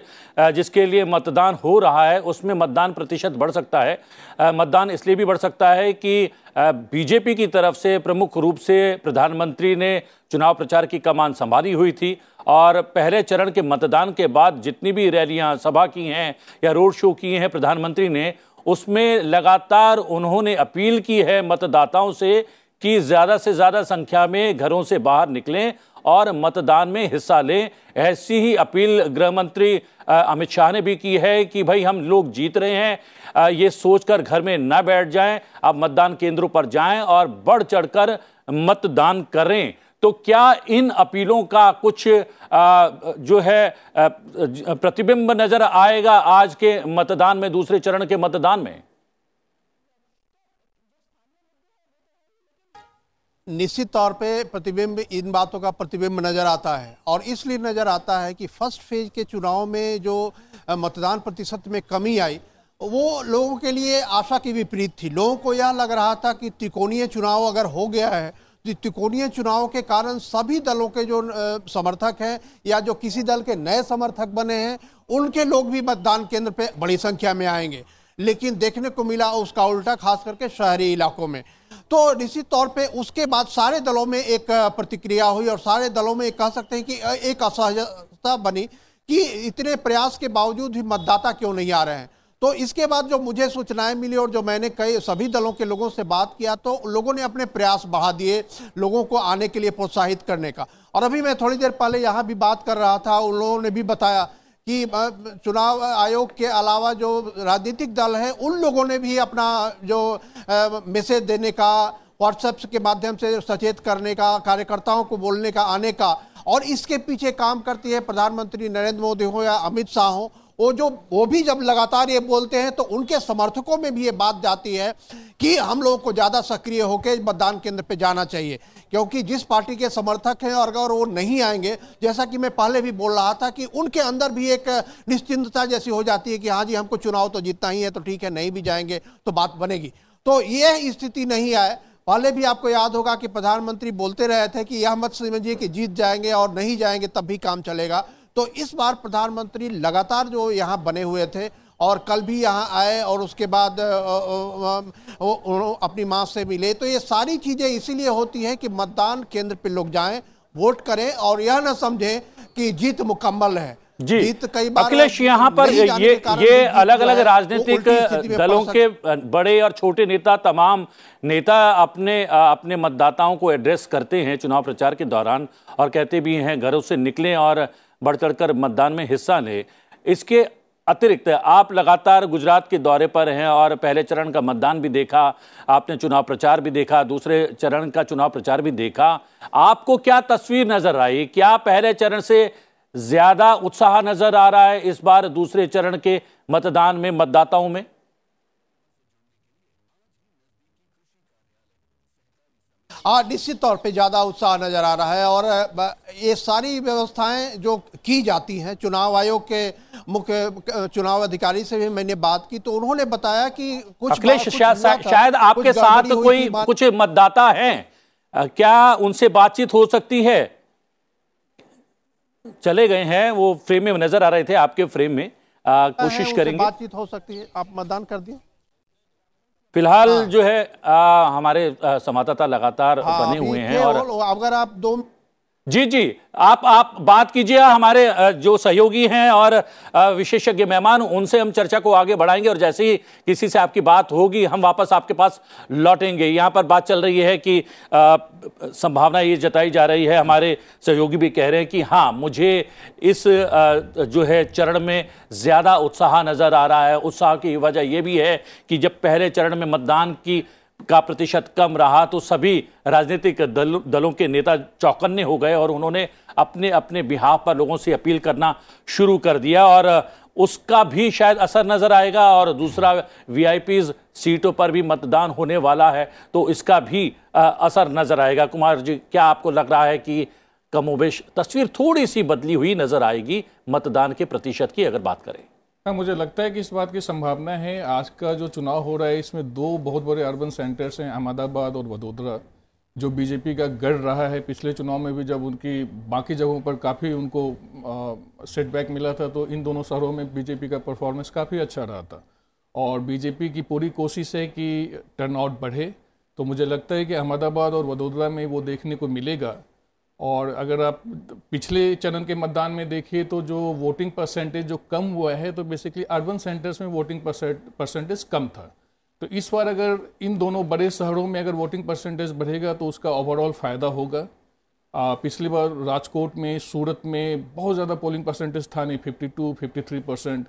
A: जिसके लिए मतदान हो रहा है उसमें मतदान प्रतिशत बढ़ सकता है। मतदान इसलिए भी बढ़ सकता है कि बीजेपी की तरफ से प्रमुख रूप से प्रधानमंत्री ने चुनाव प्रचार की कमान संभाली हुई थी और पहले चरण के मतदान के बाद जितनी भी रैलियां, सभा की हैं या रोड शो किए हैं प्रधानमंत्री ने, उसमें लगातार उन्होंने अपील की है मतदाताओं से कि ज़्यादा से ज़्यादा संख्या में घरों से बाहर निकलें और मतदान में हिस्सा लें। ऐसी ही अपील गृह मंत्री अमित शाह ने भी की है कि भाई हम लोग जीत रहे हैं, ये सोचकर घर में न बैठ जाएं, अब मतदान केंद्रों पर जाएं और बढ़ चढ़कर मतदान करें। तो क्या इन अपीलों का कुछ जो है प्रतिबिंब नजर आएगा आज के मतदान में, दूसरे चरण के मतदान में?
B: निश्चित तौर पे प्रतिबिंब, इन बातों का प्रतिबिंब नजर आता है और इसलिए नजर आता है कि फर्स्ट फेज के चुनाव में जो मतदान प्रतिशत में कमी आई वो लोगों के लिए आशा की विपरीत थी। लोगों को यह लग रहा था कि त्रिकोणीय चुनाव अगर हो गया है तो त्रिकोणीय चुनाव के कारण सभी दलों के जो समर्थक हैं या जो किसी दल के नए समर्थक बने हैं उनके लोग भी मतदान केंद्र पे बड़ी संख्या में आएंगे, लेकिन देखने को मिला उसका उल्टा, खास करके शहरी इलाकों में। तो निश्चित तौर पे उसके बाद सारे दलों में एक प्रतिक्रिया हुई और सारे दलों में कह सकते हैं कि एक असहजता बनी कि इतने प्रयास के बावजूद भी मतदाता क्यों नहीं आ रहे हैं। तो इसके बाद जो मुझे सूचनाएं मिली और जो मैंने कई सभी दलों के लोगों से बात किया तो लोगों ने अपने प्रयास बढ़ा दिए लोगों को आने के लिए प्रोत्साहित करने का। और अभी मैं थोड़ी देर पहले यहाँ भी बात कर रहा था, उन लोगों ने भी बताया कि चुनाव आयोग के अलावा जो राजनीतिक दल है उन लोगों ने भी अपना जो मैसेज देने का, व्हाट्सएप के माध्यम से सचेत करने का, कार्यकर्ताओं को बोलने का, आने का, और इसके पीछे काम करती है प्रधानमंत्री नरेंद्र मोदी हो या अमित शाह हो, वो भी जब लगातार ये बोलते हैं तो उनके समर्थकों में भी ये बात जाती है कि हम लोगों को ज़्यादा सक्रिय होकर मतदान केंद्र पे जाना चाहिए, क्योंकि जिस पार्टी के समर्थक हैं और अगर वो नहीं आएंगे, जैसा कि मैं पहले भी बोल रहा था कि उनके अंदर भी एक निश्चिंतता जैसी हो जाती है कि हाँ जी हमको चुनाव तो जीतना ही है तो ठीक है, नहीं भी जाएंगे तो बात बनेगी। तो ये स्थिति नहीं आए। पहले भी आपको याद होगा कि प्रधानमंत्री बोलते रहे थे कि यह मत समझिए कि जीत जाएंगे और नहीं जाएंगे तब भी काम चलेगा। तो इस बार प्रधानमंत्री लगातार जो यहाँ बने हुए थे और कल भी यहाँ आए और उसके बाद अपनी माँ से मिले, तो ये सारी चीजें इसीलिए होती हैं कि मतदान केंद्र पे लोग जाएं, वोट करें और यह न समझें कि जीत मुकम्मल है।
A: जी
B: जीत कई बार
A: अखिलेश, यहाँ पर ये अलग अलग राजनीतिक दलों के बड़े और छोटे नेता, तमाम नेता अपने मतदाताओं को एड्रेस करते हैं चुनाव प्रचार के दौरान और कहते भी हैं घरों से निकलें और बढ़ चढ़कर मतदान में हिस्सा लें। इसके अतिरिक्त आप लगातार गुजरात के दौरे पर हैं और पहले चरण का मतदान भी देखा, आपने चुनाव प्रचार भी देखा, दूसरे चरण का चुनाव प्रचार भी देखा। आपको क्या तस्वीर नजर आई? क्या पहले चरण से ज्यादा उत्साह नजर आ रहा है इस बार दूसरे चरण के मतदान में मतदाताओं में?
B: निश्चित तौर पे ज्यादा उत्साह नजर आ रहा है और ये सारी व्यवस्थाएं जो की जाती हैं, चुनाव आयोग के मुख्य चुनाव अधिकारी से भी मैंने बात की तो उन्होंने बताया कि कुछ
A: अखिलेश, शायद आपके साथ कोई कुछ मतदाता हैं, क्या उनसे बातचीत हो सकती है? चले गए हैं, वो फ्रेम में नजर आ रहे थे, आपके फ्रेम में, कोशिश करेंगे
B: बातचीत हो सकती है। आप मतदान कर दिए?
A: फिलहाल जो है हमारे संवाददाता लगातार बने हुए हैं और
B: अगर आप
A: जी आप बात कीजिए, हमारे जो सहयोगी हैं और विशेषज्ञ मेहमान, उनसे हम चर्चा को आगे बढ़ाएंगे और जैसे ही किसी से आपकी बात होगी हम वापस आपके पास लौटेंगे। यहाँ पर बात चल रही है कि संभावना ये जताई जा रही है, हमारे सहयोगी भी कह रहे हैं कि हाँ, मुझे इस जो है चरण में ज़्यादा उत्साह नज़र आ रहा है। उत्साह की वजह यह भी है कि जब पहले चरण में मतदान का प्रतिशत कम रहा तो सभी राजनीतिक दलों के नेता चौकन्ने हो गए और उन्होंने अपने अपने बिहाफ पर लोगों से अपील करना शुरू कर दिया और उसका भी शायद असर नजर आएगा। और दूसरा, वीआईपीज सीटों पर भी मतदान होने वाला है तो इसका भी असर नजर आएगा। कुमार जी, क्या आपको लग रहा है कि कमोबेश तस्वीर थोड़ी सी बदली हुई नजर आएगी मतदान के प्रतिशत की अगर बात करें।
C: हाँ, मुझे लगता है कि इस बात की संभावना है। आज का जो चुनाव हो रहा है इसमें दो बहुत बड़े अर्बन सेंटर्स हैं, अहमदाबाद और वडोदरा, जो बीजेपी का गढ़ रहा है। पिछले चुनाव में भी जब उनकी बाकी जगहों पर काफ़ी उनको सेटबैक मिला था, तो इन दोनों शहरों में बीजेपी का परफॉर्मेंस काफ़ी अच्छा रहा था। और बीजेपी की पूरी कोशिश है कि टर्नआउट बढ़े, तो मुझे लगता है कि अहमदाबाद और वडोदरा में वो देखने को मिलेगा। और अगर आप पिछले चरण के मतदान में देखिए तो जो वोटिंग परसेंटेज जो कम हुआ है, तो बेसिकली अर्बन सेंटर्स में वोटिंग परसेंटेज कम था। तो इस बार अगर इन दोनों बड़े शहरों में अगर वोटिंग परसेंटेज बढ़ेगा तो उसका ओवरऑल फ़ायदा होगा। पिछली बार राजकोट में, सूरत में बहुत ज़्यादा पोलिंग परसेंटेज था नहीं, 52-53%।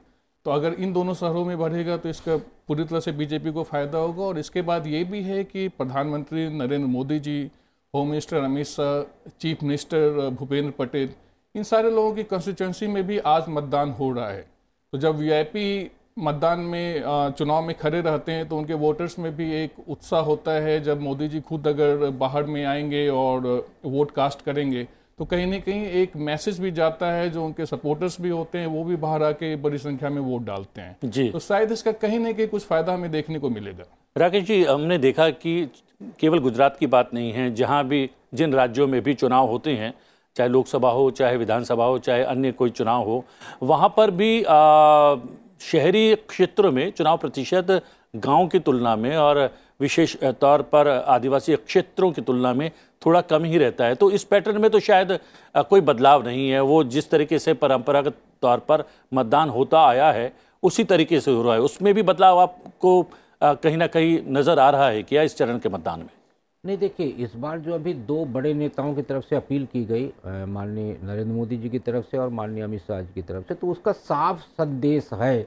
C: तो अगर इन दोनों शहरों में बढ़ेगा तो इसका पूरी तरह से बीजेपी को फ़ायदा होगा। और इसके बाद ये भी है कि प्रधानमंत्री Narendra Modi ji, home minister Amit Shah, chief minister Bhupendra Patel, इन सारे लोगों की कंस्टिट्यूंसी में भी आज मतदान हो रहा है। तो जब वीआईपी मतदान में चुनाव में खड़े रहते हैं तो उनके वोटर्स में भी एक उत्साह होता है। जब मोदी जी खुद अगर बाहर में आएंगे और वोट कास्ट करेंगे तो कहीं ना कहीं एक मैसेज भी जाता है। जो उनके सपोर्टर्स भी होते हैं वो भी बाहर आके बड़ी संख्या में वोट डालते हैं
A: जी।
C: तो शायद इसका कहीं ना कहीं कुछ फायदा हमें देखने को मिलेगा।
A: राकेश जी, हमने देखा कि केवल गुजरात की बात नहीं है, जहां भी जिन राज्यों में भी चुनाव होते हैं, चाहे लोकसभा हो, चाहे विधानसभा हो, चाहे अन्य कोई चुनाव हो, वहां पर भी शहरी क्षेत्रों में चुनाव प्रतिशत गांव की तुलना में और विशेष तौर पर आदिवासी क्षेत्रों की तुलना में थोड़ा कम ही रहता है। तो इस पैटर्न में तो शायद कोई बदलाव नहीं है, वो जिस तरीके से परंपरागत तौर पर मतदान होता आया है उसी तरीके से हो रहा है। उसमें भी बदलाव आपको कहीं ना कहीं नजर आ रहा है क्या इस चरण के मतदान में?
D: नहीं, देखिए, इस बार जो अभी दो बड़े नेताओं की तरफ से अपील की गई, माननीय नरेंद्र मोदी जी की तरफ से और माननीय अमित शाह जी की तरफ से, तो उसका साफ संदेश है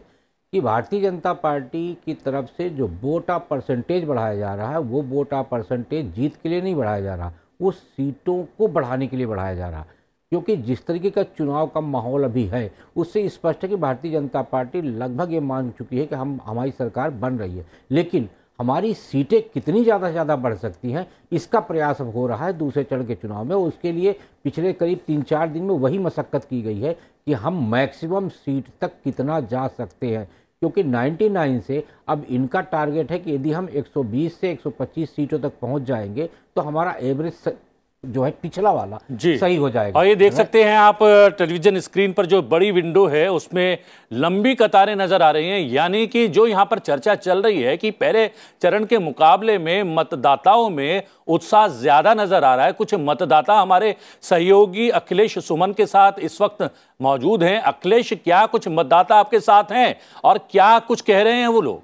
D: कि भारतीय जनता पार्टी की तरफ से जो वोटा परसेंटेज बढ़ाया जा रहा है वो वोटा परसेंटेज जीत के लिए नहीं बढ़ाया जा रहा, वो सीटों को बढ़ाने के लिए बढ़ाया जा रहा। क्योंकि जिस तरीके का चुनाव का माहौल अभी है उससे स्पष्ट है कि भारतीय जनता पार्टी लगभग ये मान चुकी है कि हमारी सरकार बन रही है, लेकिन हमारी सीटें कितनी ज़्यादा से ज़्यादा बढ़ सकती हैं इसका प्रयास अब हो रहा है दूसरे चरण के चुनाव में। उसके लिए पिछले करीब 3-4 दिन में वही मशक्कत की गई है कि हम मैक्सिमम सीट तक कितना जा सकते हैं। क्योंकि 99 से अब इनका टारगेट है कि यदि हम 120 से 125 सीटों तक पहुंच जाएंगे तो हमारा एवरेज जो है पिछला वाला सही हो जाएगा।
A: और ये देख सकते हैं आप टेलीविजन स्क्रीन पर जो बड़ी विंडो है उसमें लंबी कतारें नजर आ रही हैं। यानी कि जो यहां पर चर्चा चल रही है कि पहले चरण के मुकाबले में मतदाताओं में उत्साह ज्यादा नजर आ रहा है। कुछ मतदाता हमारे सहयोगी अखिलेश सुमन के साथ इस वक्त मौजूद हैं। अखिलेश, क्या कुछ मतदाता आपके साथ हैं और क्या कुछ कह रहे हैं वो लोग?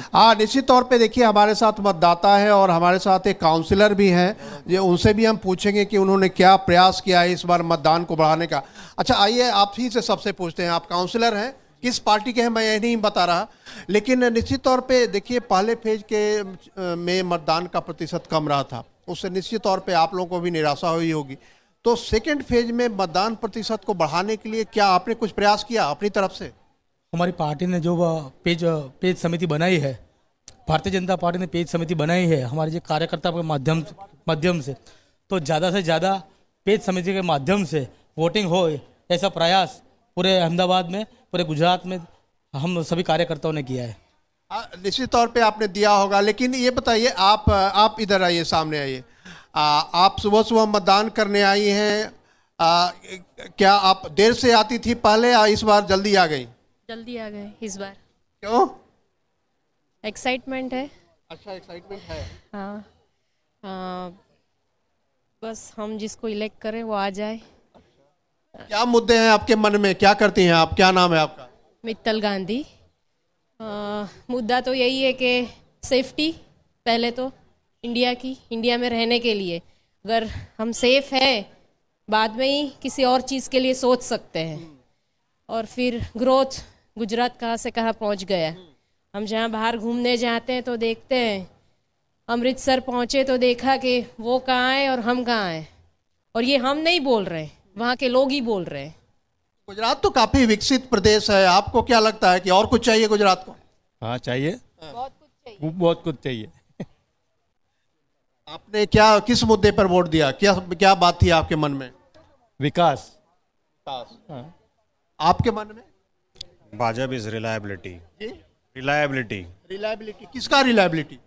B: हाँ, निश्चित तौर पे देखिए, हमारे साथ मतदाता है और हमारे साथ एक काउंसलर भी हैं। ये उनसे भी हम पूछेंगे कि उन्होंने क्या प्रयास किया है इस बार मतदान को बढ़ाने का। अच्छा, आइए आप ही से सबसे पूछते हैं, आप काउंसलर हैं, किस पार्टी के हैं मैं ये नहीं बता रहा, लेकिन निश्चित तौर पे देखिए पहले फेज के में मतदान का प्रतिशत कम रहा था, उससे निश्चित तौर पर आप लोगों को भी निराशा हुई होगी। तो सेकेंड फेज में मतदान प्रतिशत को बढ़ाने के लिए क्या आपने कुछ प्रयास किया अपनी तरफ से?
F: हमारी पार्टी ने जो पेज समिति बनाई है, भारतीय जनता पार्टी ने पेज समिति बनाई है हमारे जो कार्यकर्ता के माध्यम से, तो ज़्यादा से ज़्यादा पेज समिति के माध्यम से वोटिंग हो ऐसा प्रयास पूरे अहमदाबाद में, पूरे गुजरात में हम सभी कार्यकर्ताओं ने किया है।
B: निश्चित तौर पे आपने दिया होगा, लेकिन ये बताइए, आप इधर आइए, सामने आइए। आप सुबह सुबह मतदान करने आई हैं, क्या आप देर से आती थी पहले या इस बार जल्दी आ गई?
G: जल्दी आ गए इस बार।
B: क्यों?
G: एक्साइटमेंट है।
B: अच्छा, एक्साइटमेंट है।
G: हाँ, बस हम जिसको इलेक्ट करें वो आ जाए।
B: क्या मुद्दे हैं आपके मन में, क्या करती हैं आप, क्या नाम है आपका?
G: मित्तल गांधी। मुद्दा तो यही है कि सेफ्टी पहले तो इंडिया में रहने के लिए, अगर हम सेफ है बाद में ही किसी और चीज़ के लिए सोच सकते हैं। और फिर ग्रोथ, गुजरात कहाँ से कहाँ पहुँच गया। हम जहाँ बाहर घूमने जाते हैं तो देखते हैं, अमृतसर पहुँचे तो देखा कि वो कहाँ है और हम कहाँ हैं, और ये हम नहीं बोल रहे, वहाँ के लोग ही बोल रहे हैं।
B: गुजरात तो काफी विकसित प्रदेश है, आपको क्या लगता है कि और कुछ चाहिए गुजरात को?
H: हाँ, चाहिए, बहुत कुछ चाहिए।
B: आपने क्या किस मुद्दे पर वोट दिया, क्या क्या बात थी आपके मन में?
H: विकास।
B: आपके मन में?
I: Bhajpa is reliability.
B: जी?
I: रिलायबिलिटी।
B: रिलायबिलिटी, किसका रिलायबिलिटी?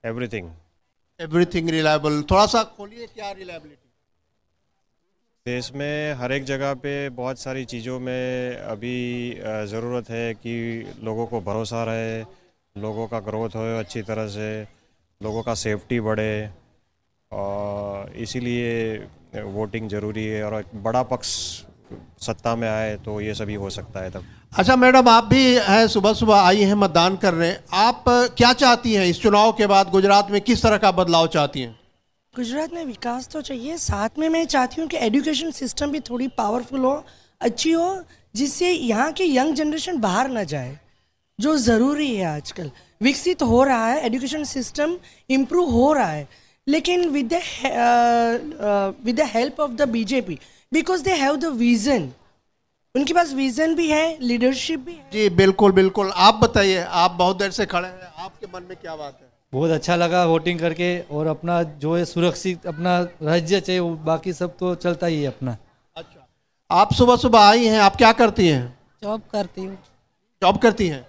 I: एवरीथिंग।
B: एवरीथिंग रिलायबल, थोड़ा सा खोलिए, क्या रिलायबिलिटी?
I: देश में हर एक जगह पे बहुत सारी चीज़ों में अभी ज़रूरत है कि लोगों को भरोसा रहे, लोगों का ग्रोथ हो अच्छी तरह से, लोगों का सेफ्टी बढ़े, और इसीलिए वोटिंग ज़रूरी है। और एक बड़ा पक्ष सत्ता में आए तो ये सभी हो सकता है तब।
B: अच्छा मैडम, आप भी हैं, सुबह सुबह आई हैं मतदान करने, आप क्या चाहती हैं इस चुनाव के बाद? गुजरात में किस तरह का बदलाव चाहती हैं?
J: गुजरात में विकास तो चाहिए, साथ में मैं चाहती हूँ कि एजुकेशन सिस्टम भी थोड़ी पावरफुल हो, अच्छी हो, जिससे यहाँ के यंग जनरेशन बाहर ना जाए, जो ज़रूरी है। आजकल विकसित हो रहा है, एजुकेशन सिस्टम इम्प्रूव हो रहा है, लेकिन with the help of the BJP, because they have the vision, उनके पास विजन भी है, लीडरशिप भी है।
B: जी बिल्कुल बिल्कुल। आप बताइए, आप बहुत देर से खड़े हैं, आपके मन में क्या बात है?
H: बहुत अच्छा लगा वोटिंग करके, और अपना जो है सुरक्षित अपना राज्य चाहिए, बाकी सब तो चलता ही है अपना।
B: अच्छा, आप सुबह सुबह आई हैं, आप क्या करती हैं?
K: जॉब करती हूँ।
B: जॉब करती हैं,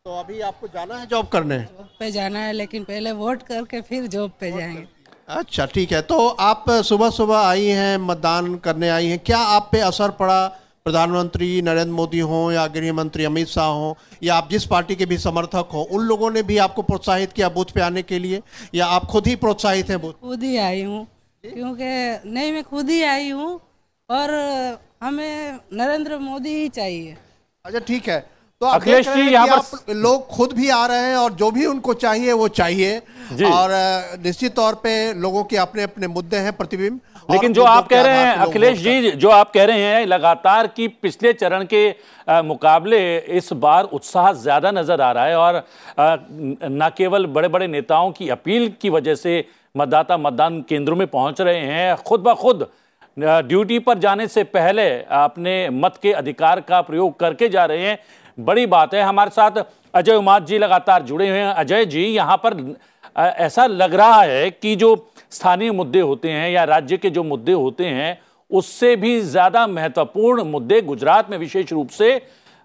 B: तो अभी आपको जाना है जॉब करने?
K: जॉब पे जाना है, लेकिन पहले वोट करके फिर जॉब पे जाएंगे।
B: अच्छा ठीक है, तो आप सुबह सुबह आई हैं, मतदान करने आई हैं, क्या आप पे असर पड़ा? प्रधानमंत्री नरेंद्र मोदी हों या गृह मंत्री अमित शाह हों, या आप जिस पार्टी के भी समर्थक हों, उन लोगों ने भी आपको प्रोत्साहित किया बूथ पे आने के लिए, या आप खुद ही प्रोत्साहित हैं बूथ?
K: खुद ही आई हूँ, क्योंकि नहीं, मैं खुद ही आई हूँ, और हमें नरेंद्र मोदी ही चाहिए।
B: अच्छा ठीक है, तो आप
A: अखिलेश
B: देख रहे
A: जी,
B: हैं
A: यहाँ
B: कि
A: पर
B: आप लोग खुद भी आ रहे हैं, और जो भी उनको चाहिए वो चाहिए, और निश्चित तौर पे लोगों के अपने अपने मुद्दे हैं, प्रतिबिंब।
A: लेकिन जो आप कह रहे हैं अखिलेश जी, जो आप कह रहे हैं लगातार कि पिछले चरण के मुकाबले इस बार उत्साह ज्यादा नजर आ रहा है, और न केवल बड़े बड़े नेताओं की अपील की वजह से मतदाता मतदान केंद्रों में पहुंच रहे हैं, खुद ब खुद ड्यूटी पर जाने से पहले अपने मत के अधिकार का प्रयोग करके जा रहे हैं। बड़ी बात है। हमारे साथ अजय उमाद जी लगातार जुड़े हुए हैं। अजय जी, यहाँ पर ऐसा लग रहा है कि जो स्थानीय मुद्दे होते हैं या राज्य के जो मुद्दे होते हैं, उससे भी ज्यादा महत्वपूर्ण मुद्दे गुजरात में विशेष रूप से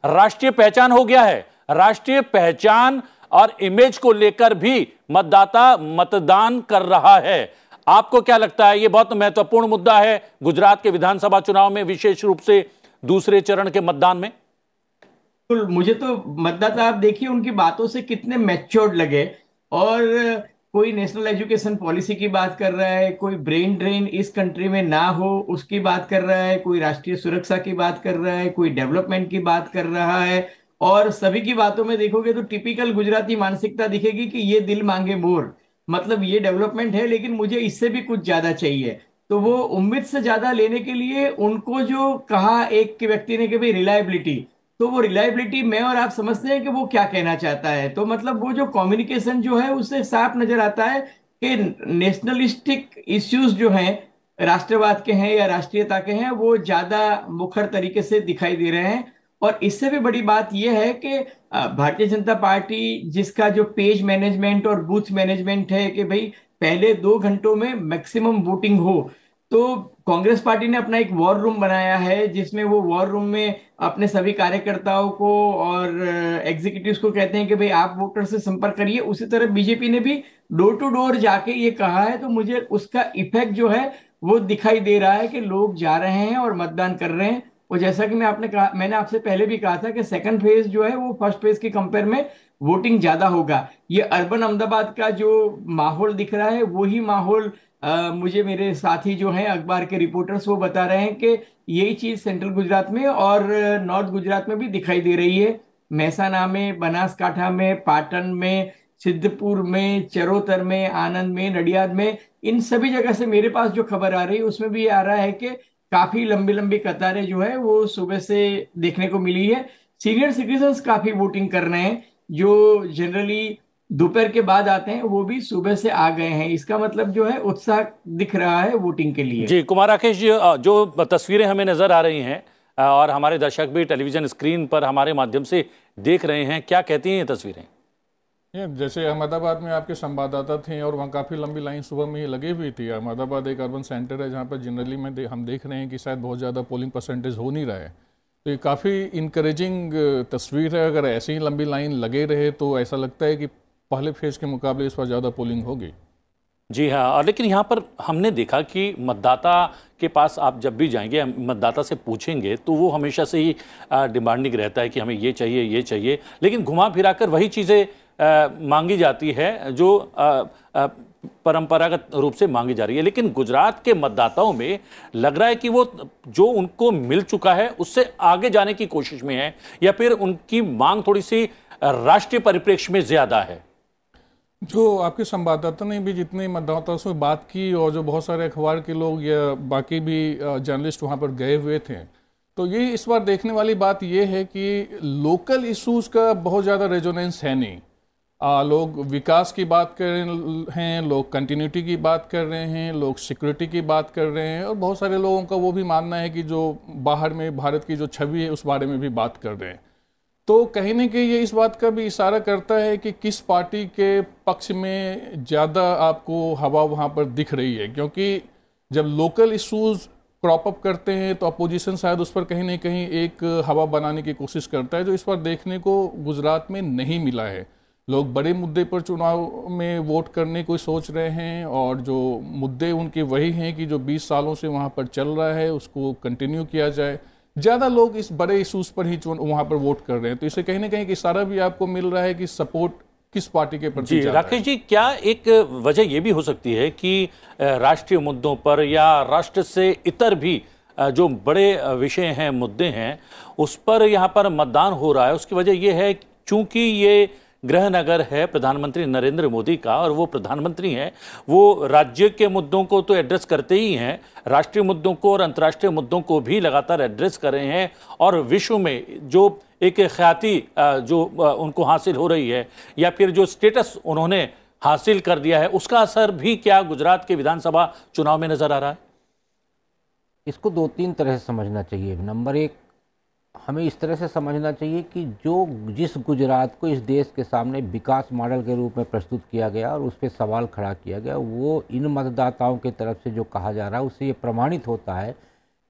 A: राष्ट्रीय पहचान हो गया है। राष्ट्रीय पहचान और इमेज को लेकर भी मतदाता मतदान कर रहा है। आपको क्या लगता है, ये बहुत महत्वपूर्ण मुद्दा है गुजरात के विधानसभा चुनाव में, विशेष रूप से दूसरे चरण के मतदान में?
E: मुझे तो मतदाता, आप देखिए उनकी बातों से कितने मैच्योर्ड लगे, और कोई नेशनल एजुकेशन पॉलिसी की बात कर रहा है, कोई ब्रेन ड्रेन इस कंट्री में ना हो उसकी बात कर रहा है, कोई राष्ट्रीय सुरक्षा की बात कर रहा है, कोई डेवलपमेंट की बात कर रहा है, और सभी की बातों में देखोगे तो टिपिकल गुजराती मानसिकता दिखेगी कि ये दिल मांगे मोर, मतलब ये डेवलपमेंट है लेकिन मुझे इससे भी कुछ ज्यादा चाहिए। तो वो उम्मीद से ज्यादा लेने के लिए उनको जो कहा एक व्यक्ति ने कि भाई रिलायबिलिटी, तो वो रिलायबिलिटी मैं और आप समझते हैं कि वो क्या कहना चाहता है। तो मतलब वो जो कम्युनिकेशन जो है उससे साफ नजर आता है कि नेशनलिस्टिक इश्यूज जो हैं, राष्ट्रवाद के हैं या राष्ट्रीयता के हैं, वो ज्यादा मुखर तरीके से दिखाई दे रहे हैं। और इससे भी बड़ी बात यह है कि भारतीय जनता पार्टी जिसका जो पेज मैनेजमेंट और बूथ मैनेजमेंट है कि भाई पहले 2 घंटों में मैक्सिमम वोटिंग हो, तो कांग्रेस पार्टी ने अपना एक वॉर रूम बनाया है जिसमें वो वॉर रूम में अपने सभी कार्यकर्ताओं को और एग्जीक्यूटिव्स को कहते हैं कि भाई आप वोटर से संपर्क करिए। उसी तरह बीजेपी ने भी डोर टू डोर जाके ये कहा है, तो मुझे उसका इफेक्ट जो है वो दिखाई दे रहा है कि लोग जा रहे हैं और मतदान कर रहे हैं। और जैसा कि मैंने आपसे पहले भी कहा था कि सेकंड फेज जो है वो फर्स्ट फेज की कंपेयर में वोटिंग ज्यादा होगा। ये अर्बन अहमदाबाद का जो माहौल दिख रहा है वही माहौल मुझे मेरे साथी जो हैं अखबार के रिपोर्टर्स वो बता रहे हैं कि यही चीज सेंट्रल गुजरात में और नॉर्थ गुजरात में भी दिखाई दे रही है। महसाना में, बनासकांठा में, पाटन में, सिद्धपुर में, चरोतर में, आनंद में, नडियाद में, इन सभी जगह से मेरे पास जो खबर आ रही है उसमें भी आ रहा है कि काफी लंबी लंबी कतारें जो है वो सुबह से देखने को मिली है। सीनियर सिटीजन्स काफी वोटिंग कर रहे हैं, जो जनरली दोपहर के बाद आते हैं वो भी सुबह से आ गए हैं। इसका मतलब जो है उत्साह दिख रहा है वोटिंग के लिए।
A: जी कुमार राकेश जी, जो तस्वीरें हमें नजर आ रही हैं और हमारे दर्शक भी टेलीविजन स्क्रीन पर हमारे माध्यम से देख रहे हैं, क्या कहती हैं ये तस्वीरें?
C: ये जैसे अहमदाबाद में आपके संवाददाता थे और वहाँ काफ़ी लंबी लाइन सुबह में ही लगी हुई थी। अहमदाबाद एक अर्बन सेंटर है जहाँ पर जनरली हम देख रहे हैं कि शायद बहुत ज़्यादा पोलिंग परसेंटेज हो नहीं रहा है। तो ये काफ़ी इनकरेजिंग तस्वीर है। अगर ऐसे ही लंबी लाइन लगे रहे तो ऐसा लगता है कि पहले फेज़ के मुकाबले इस बार ज़्यादा पोलिंग होगी।
A: जी हाँ, और लेकिन यहाँ पर हमने देखा कि मतदाता के पास आप जब भी जाएंगे, मतदाता से पूछेंगे तो वो हमेशा से ही डिमांडिंग रहता है कि हमें ये चाहिए, लेकिन घुमा फिरा कर वही चीज़ें मांगी जाती है जो परंपरागत रूप से मांगी जा रही है। लेकिन गुजरात के मतदाताओं में लग रहा है कि वो जो उनको मिल चुका है उससे आगे जाने की कोशिश में है, या फिर उनकी मांग थोड़ी सी राष्ट्रीय परिप्रेक्ष्य में ज्यादा है।
C: जो आपके संवाददाता ने भी जितने मतदाताओं से बात की और जो बहुत सारे अखबार के लोग या बाकी भी जर्नलिस्ट वहाँ पर गए हुए थे, तो ये इस बार देखने वाली बात ये है कि लोकल इश्यूज का बहुत ज़्यादा रेजोनेंस है नहीं। लोग विकास की बात कर रहे हैं, लोग कंटिन्यूटी की बात कर रहे हैं, लोग सिक्योरिटी की बात कर रहे हैं, और बहुत सारे लोगों का वो भी मानना है कि जो बाहर में भारत की जो छवि है उस बारे में भी बात कर रहे हैं। तो कहीं ना कहीं ये इस बात का भी इशारा करता है कि किस पार्टी के पक्ष में ज़्यादा आपको हवा वहाँ पर दिख रही है, क्योंकि जब लोकल इश्यूज क्रॉप अप करते हैं तो अपोजिशन शायद उस पर कहीं ना कहीं एक हवा बनाने की कोशिश करता है, जो इस बार देखने को गुजरात में नहीं मिला है। लोग बड़े मुद्दे पर चुनाव में वोट करने को सोच रहे हैं, और जो मुद्दे उनके वही हैं कि जो 20 सालों से वहाँ पर चल रहा है उसको कंटिन्यू किया जाए। ज़्यादा लोग इस बड़े इशूज़ पर ही वहाँ पर वोट कर रहे हैं, तो इसे कहीं ना कहीं इशारा भी आपको मिल रहा है कि सपोर्ट किस पार्टी के प्रति।
A: जी राकेश जी, क्या एक वजह ये भी हो सकती है कि राष्ट्रीय मुद्दों पर या राष्ट्र से इतर भी जो बड़े विषय हैं, मुद्दे हैं, उस पर यहाँ पर मतदान हो रहा है? उसकी वजह यह है चूंकि ये गृह नगर है प्रधानमंत्री नरेंद्र मोदी का, और वो प्रधानमंत्री हैं, वो राज्य के मुद्दों को तो एड्रेस करते ही हैं, राष्ट्रीय मुद्दों को और अंतर्राष्ट्रीय मुद्दों को भी लगातार एड्रेस कर रहे हैं, और विश्व में जो एक ख्याति जो उनको हासिल हो रही है या फिर जो स्टेटस उन्होंने हासिल कर दिया है, उसका असर भी क्या गुजरात के विधानसभा चुनाव में नजर आ रहा है?
D: इसको 2-3 तरह से समझना चाहिए। नंबर एक, हमें इस तरह से समझना चाहिए कि जिस गुजरात को इस देश के सामने विकास मॉडल के रूप में प्रस्तुत किया गया और उस पर सवाल खड़ा किया गया, वो इन मतदाताओं की तरफ से जो कहा जा रहा है उससे ये प्रमाणित होता है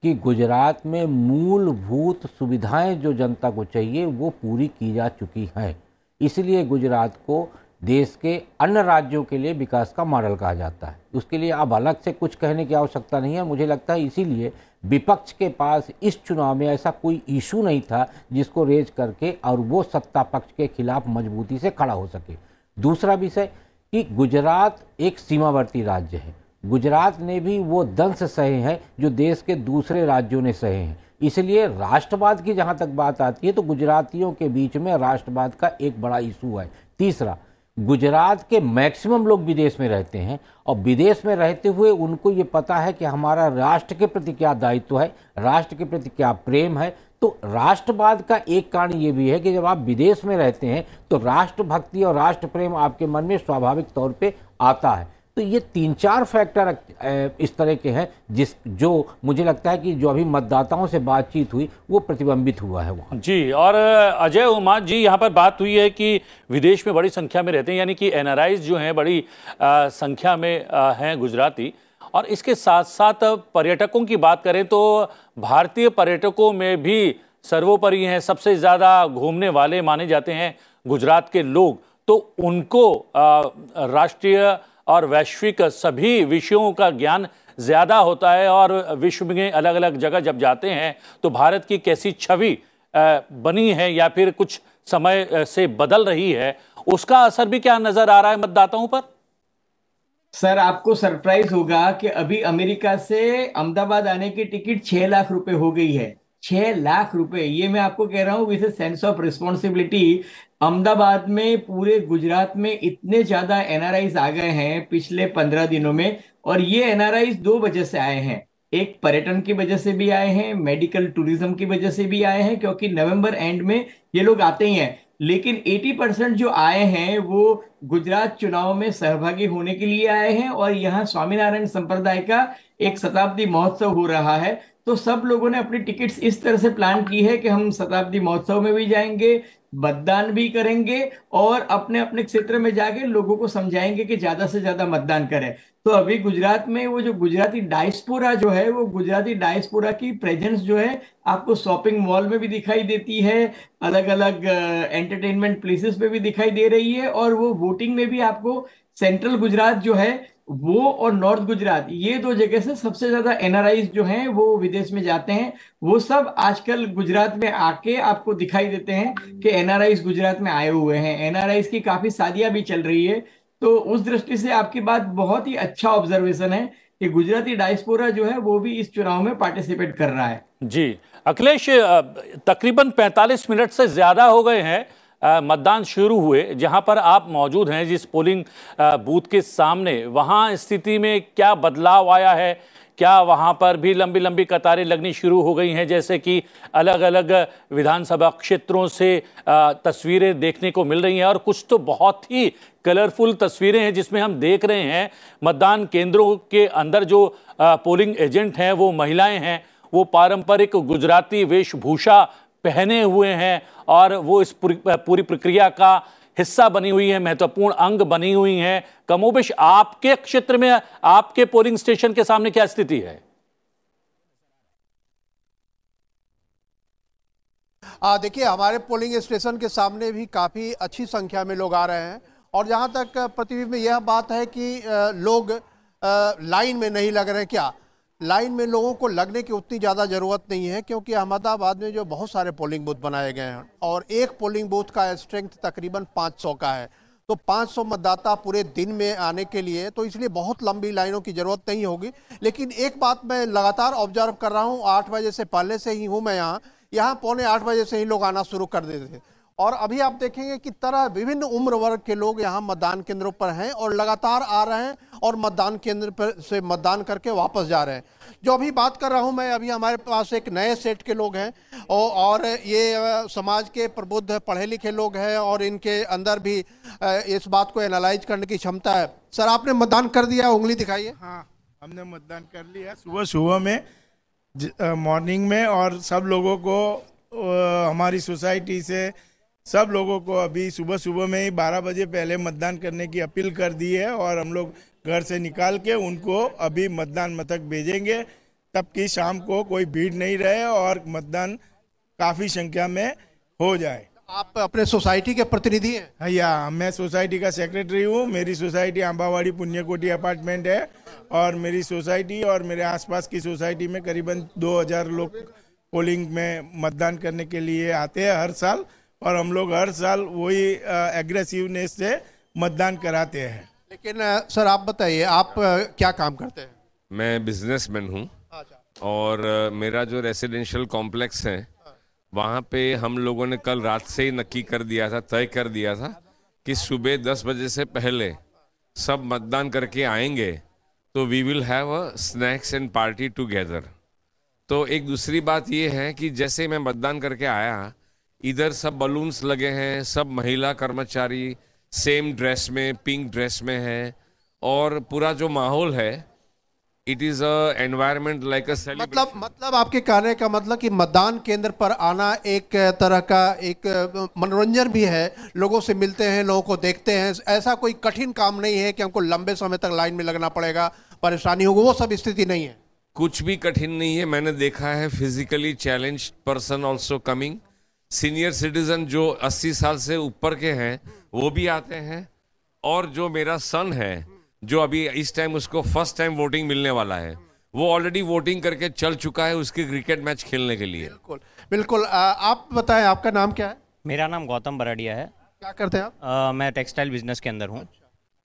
D: कि गुजरात में मूलभूत सुविधाएं जो जनता को चाहिए वो पूरी की जा चुकी हैं। इसलिए गुजरात को देश के अन्य राज्यों के लिए विकास का मॉडल कहा जाता है। उसके लिए अब अलग से कुछ कहने की आवश्यकता नहीं है। मुझे लगता है इसीलिए विपक्ष के पास इस चुनाव में ऐसा कोई इशू नहीं था जिसको रेज करके और वो सत्ता पक्ष के खिलाफ मजबूती से खड़ा हो सके। दूसरा विषय कि गुजरात एक सीमावर्ती राज्य है। गुजरात ने भी वो दंश सहे हैं जो देश के दूसरे राज्यों ने सहे हैं। इसलिए राष्ट्रवाद की जहाँ तक बात आती है तो गुजरातियों के बीच में राष्ट्रवाद का एक बड़ा इशू है। तीसरा, गुजरात के मैक्सिमम लोग विदेश में रहते हैं और विदेश में रहते हुए उनको ये पता है कि हमारा राष्ट्र के प्रति क्या दायित्व है, राष्ट्र के प्रति क्या प्रेम है। तो राष्ट्रवाद का एक कारण ये भी है कि जब आप विदेश में रहते हैं तो राष्ट्रभक्ति और राष्ट्र प्रेम आपके मन में स्वाभाविक तौर पे आता है। तो ये 3-4 फैक्टर इस तरह के हैं जो मुझे लगता है कि जो अभी मतदाताओं से बातचीत हुई वो प्रतिबिंबित हुआ है वहाँ।
A: जी, और अजय उमा जी, यहाँ पर बात हुई है कि विदेश में बड़ी संख्या में रहते हैं, यानी कि एनआरआईज जो हैं बड़ी संख्या में हैं गुजराती, और इसके साथ साथ पर्यटकों की बात करें तो भारतीय पर्यटकों में भी सर्वोपरि हैं, सबसे ज़्यादा घूमने वाले माने जाते हैं गुजरात के लोग। तो उनको राष्ट्रीय और वैश्विक सभी विषयों का ज्ञान ज़्यादा होता है, और विश्व में अलग अलग जगह जब जाते हैं तो भारत की कैसी छवि बनी है या फिर कुछ समय से बदल रही है, उसका असर भी क्या नज़र आ रहा है मतदाताओं पर?
E: सर, आपको सरप्राइज होगा कि अभी अमेरिका से अहमदाबाद आने की टिकट 6 लाख रुपए हो गई है। 6 लाख रुपए, ये मैं आपको कह रहा हूँ with sense of responsibility. Ahmedabad में, पूरे गुजरात में इतने ज्यादा एनआरआईज आ गए हैं पिछले 15 दिनों में, और ये एनआरआईज 2 वजह से आए हैं। एक पर्यटन की वजह से भी आए हैं, मेडिकल टूरिज्म की वजह से भी आए हैं, क्योंकि नवंबर एंड में ये लोग आते ही हैं। लेकिन 80% जो आए हैं वो गुजरात चुनाव में सहभागी होने के लिए आए हैं, और यहाँ स्वामीनारायण संप्रदाय का एक शताब्दी महोत्सव हो रहा है। तो सब लोगों ने अपनी टिकट्स इस तरह से प्लान की है कि हम शताब्दी महोत्सव में भी जाएंगे, मतदान भी करेंगे और अपने अपने क्षेत्र में जाके लोगों को समझाएंगे कि ज्यादा से ज्यादा मतदान करें। तो अभी गुजरात में वो जो गुजराती डायस्पोरा जो है, वो गुजराती डायस्पोरा की प्रेजेंस जो है आपको शॉपिंग मॉल में भी दिखाई देती है, अलग अलग एंटरटेनमेंट प्लेसेस पे भी दिखाई दे रही है, और वो वोटिंग में भी आपको सेंट्रल गुजरात जो है वो और नॉर्थ गुजरात, ये दो जगह से सबसे ज्यादा एनआरआईज जो हैं वो विदेश में जाते हैं, वो सब आजकल गुजरात में आके आपको दिखाई देते हैं कि एनआरआईज गुजरात में आए हुए हैं। एनआरआईज की काफी शादियां भी चल रही है। तो उस दृष्टि से आपकी बात बहुत ही अच्छा ऑब्जर्वेशन है कि गुजराती डायस्पोरा जो है वो भी इस चुनाव में पार्टिसिपेट कर रहा है।
A: जी अखिलेश, तकरीबन 45 मिनट से ज्यादा हो गए हैं मतदान शुरू हुए। जहां पर आप मौजूद हैं जिस पोलिंग बूथ के सामने, वहां स्थिति में क्या बदलाव आया है? क्या वहां पर भी लंबी लंबी कतारें लगनी शुरू हो गई हैं, जैसे कि अलग अलग विधानसभा क्षेत्रों से तस्वीरें देखने को मिल रही हैं? और कुछ तो बहुत ही कलरफुल तस्वीरें हैं जिसमें हम देख रहे हैं मतदान केंद्रों के अंदर जो पोलिंग एजेंट हैं वो महिलाएं हैं, वो पारंपरिक गुजराती वेशभूषा पहने हुए हैं और वो इस पूरी प्रक्रिया का हिस्सा बनी हुई है, महत्वपूर्ण अंग बनी हुई हैं। कमोबेश आपके क्षेत्र में, आपके पोलिंग स्टेशन के सामने क्या स्थिति है?
B: देखिए, हमारे पोलिंग स्टेशन के सामने भी काफ़ी अच्छी संख्या में लोग आ रहे हैं और जहां तक प्रतिबिंब में यह बात है कि लोग लाइन में नहीं लग रहे हैं। क्या लाइन में लोगों को लगने की उतनी ज़्यादा ज़रूरत नहीं है, क्योंकि अहमदाबाद में जो बहुत सारे पोलिंग बूथ बनाए गए हैं और एक पोलिंग बूथ का स्ट्रेंथ तकरीबन 500 का है, तो 500 मतदाता पूरे दिन में आने के लिए, तो इसलिए बहुत लंबी लाइनों की ज़रूरत नहीं होगी। लेकिन एक बात मैं लगातार ऑब्जर्व कर रहा हूँ, 8 बजे से पहले से ही हूँ मैं यहाँ पौने 8 बजे से ही लोग आना शुरू कर देते थे और अभी आप देखेंगे कि तरह विभिन्न उम्र वर्ग के लोग यहाँ मतदान केंद्रों पर हैं और लगातार आ रहे हैं और मतदान केंद्र पर से मतदान करके वापस जा रहे हैं। जो अभी बात कर रहा हूँ मैं, अभी हमारे पास एक नए सेट के लोग हैं और ये समाज के प्रबुद्ध पढ़े लिखे लोग हैं और इनके अंदर भी इस बात को एनालाइज करने की क्षमता है। सर, आपने मतदान कर दिया? उंगली दिखाइए।
L: हाँ, हमने मतदान कर लिया सुबह में, मॉर्निंग में, और सब लोगों को हमारी सोसाइटी से सब लोगों को अभी सुबह में ही 12 बजे पहले मतदान करने की अपील कर दी है और हम लोग घर से निकाल के उनको अभी मतदान मतक भेजेंगे, तब कि शाम को कोई भीड़ नहीं रहे और मतदान काफ़ी संख्या में हो जाए।
B: आप अपने सोसाइटी के प्रतिनिधि हैं?
L: भैया, मैं सोसाइटी का सेक्रेटरी हूँ। मेरी सोसाइटी आंबावाड़ी पुण्यकोटी अपार्टमेंट है और मेरी सोसाइटी और मेरे आसपास की सोसाइटी में करीबन 2000 लोग पोलिंग में मतदान करने के लिए आते हैं हर साल, और हम लोग हर साल वही एग्रेसिवनेस से मतदान कराते हैं।
B: लेकिन सर, आप बताइए, आप क्या काम करते हैं?
M: मैं बिजनेसमैन हूँ और मेरा जो रेसिडेंशियल कॉम्प्लेक्स है वहाँ पे हम लोगों ने कल रात से ही नक्की कर दिया था, तय कर दिया था कि सुबह 10 बजे से पहले सब मतदान करके आएंगे तो we will have a snacks and party together. तो एक दूसरी बात ये है कि जैसे मैं मतदान करके आया, इधर सब बलून्स लगे हैं, सब महिला कर्मचारी सेम ड्रेस में, पिंक ड्रेस में है और पूरा जो माहौल है, it is a environment like a celebration.
B: मतलब आपके कहने का मतलब कि मतदान केंद्र पर आना एक तरह का एक मनोरंजन भी है, लोगों से मिलते हैं, लोगों को देखते हैं, ऐसा कोई कठिन काम नहीं है कि हमको लंबे समय तक लाइन में लगना पड़ेगा, परेशानी होगी, वो सब स्थिति नहीं है?
M: कुछ भी कठिन नहीं है। मैंने देखा है physically challenged person also coming, senior citizen जो 80 साल से ऊपर के हैं वो भी आते हैं, और जो मेरा सन है जो अभी इस टाइम उसको फर्स्ट टाइम वोटिंग मिलने वाला है, वो ऑलरेडी वोटिंग करके चल चुका है उसके क्रिकेट मैच खेलने के लिए।
B: बिल्कुल। आप बताएं, आपका नाम क्या है?
N: मेरा नाम गौतम बराड़िया है।
B: क्या करते हैं आप?
N: मैं टेक्सटाइल बिजनेस के अंदर हूँ।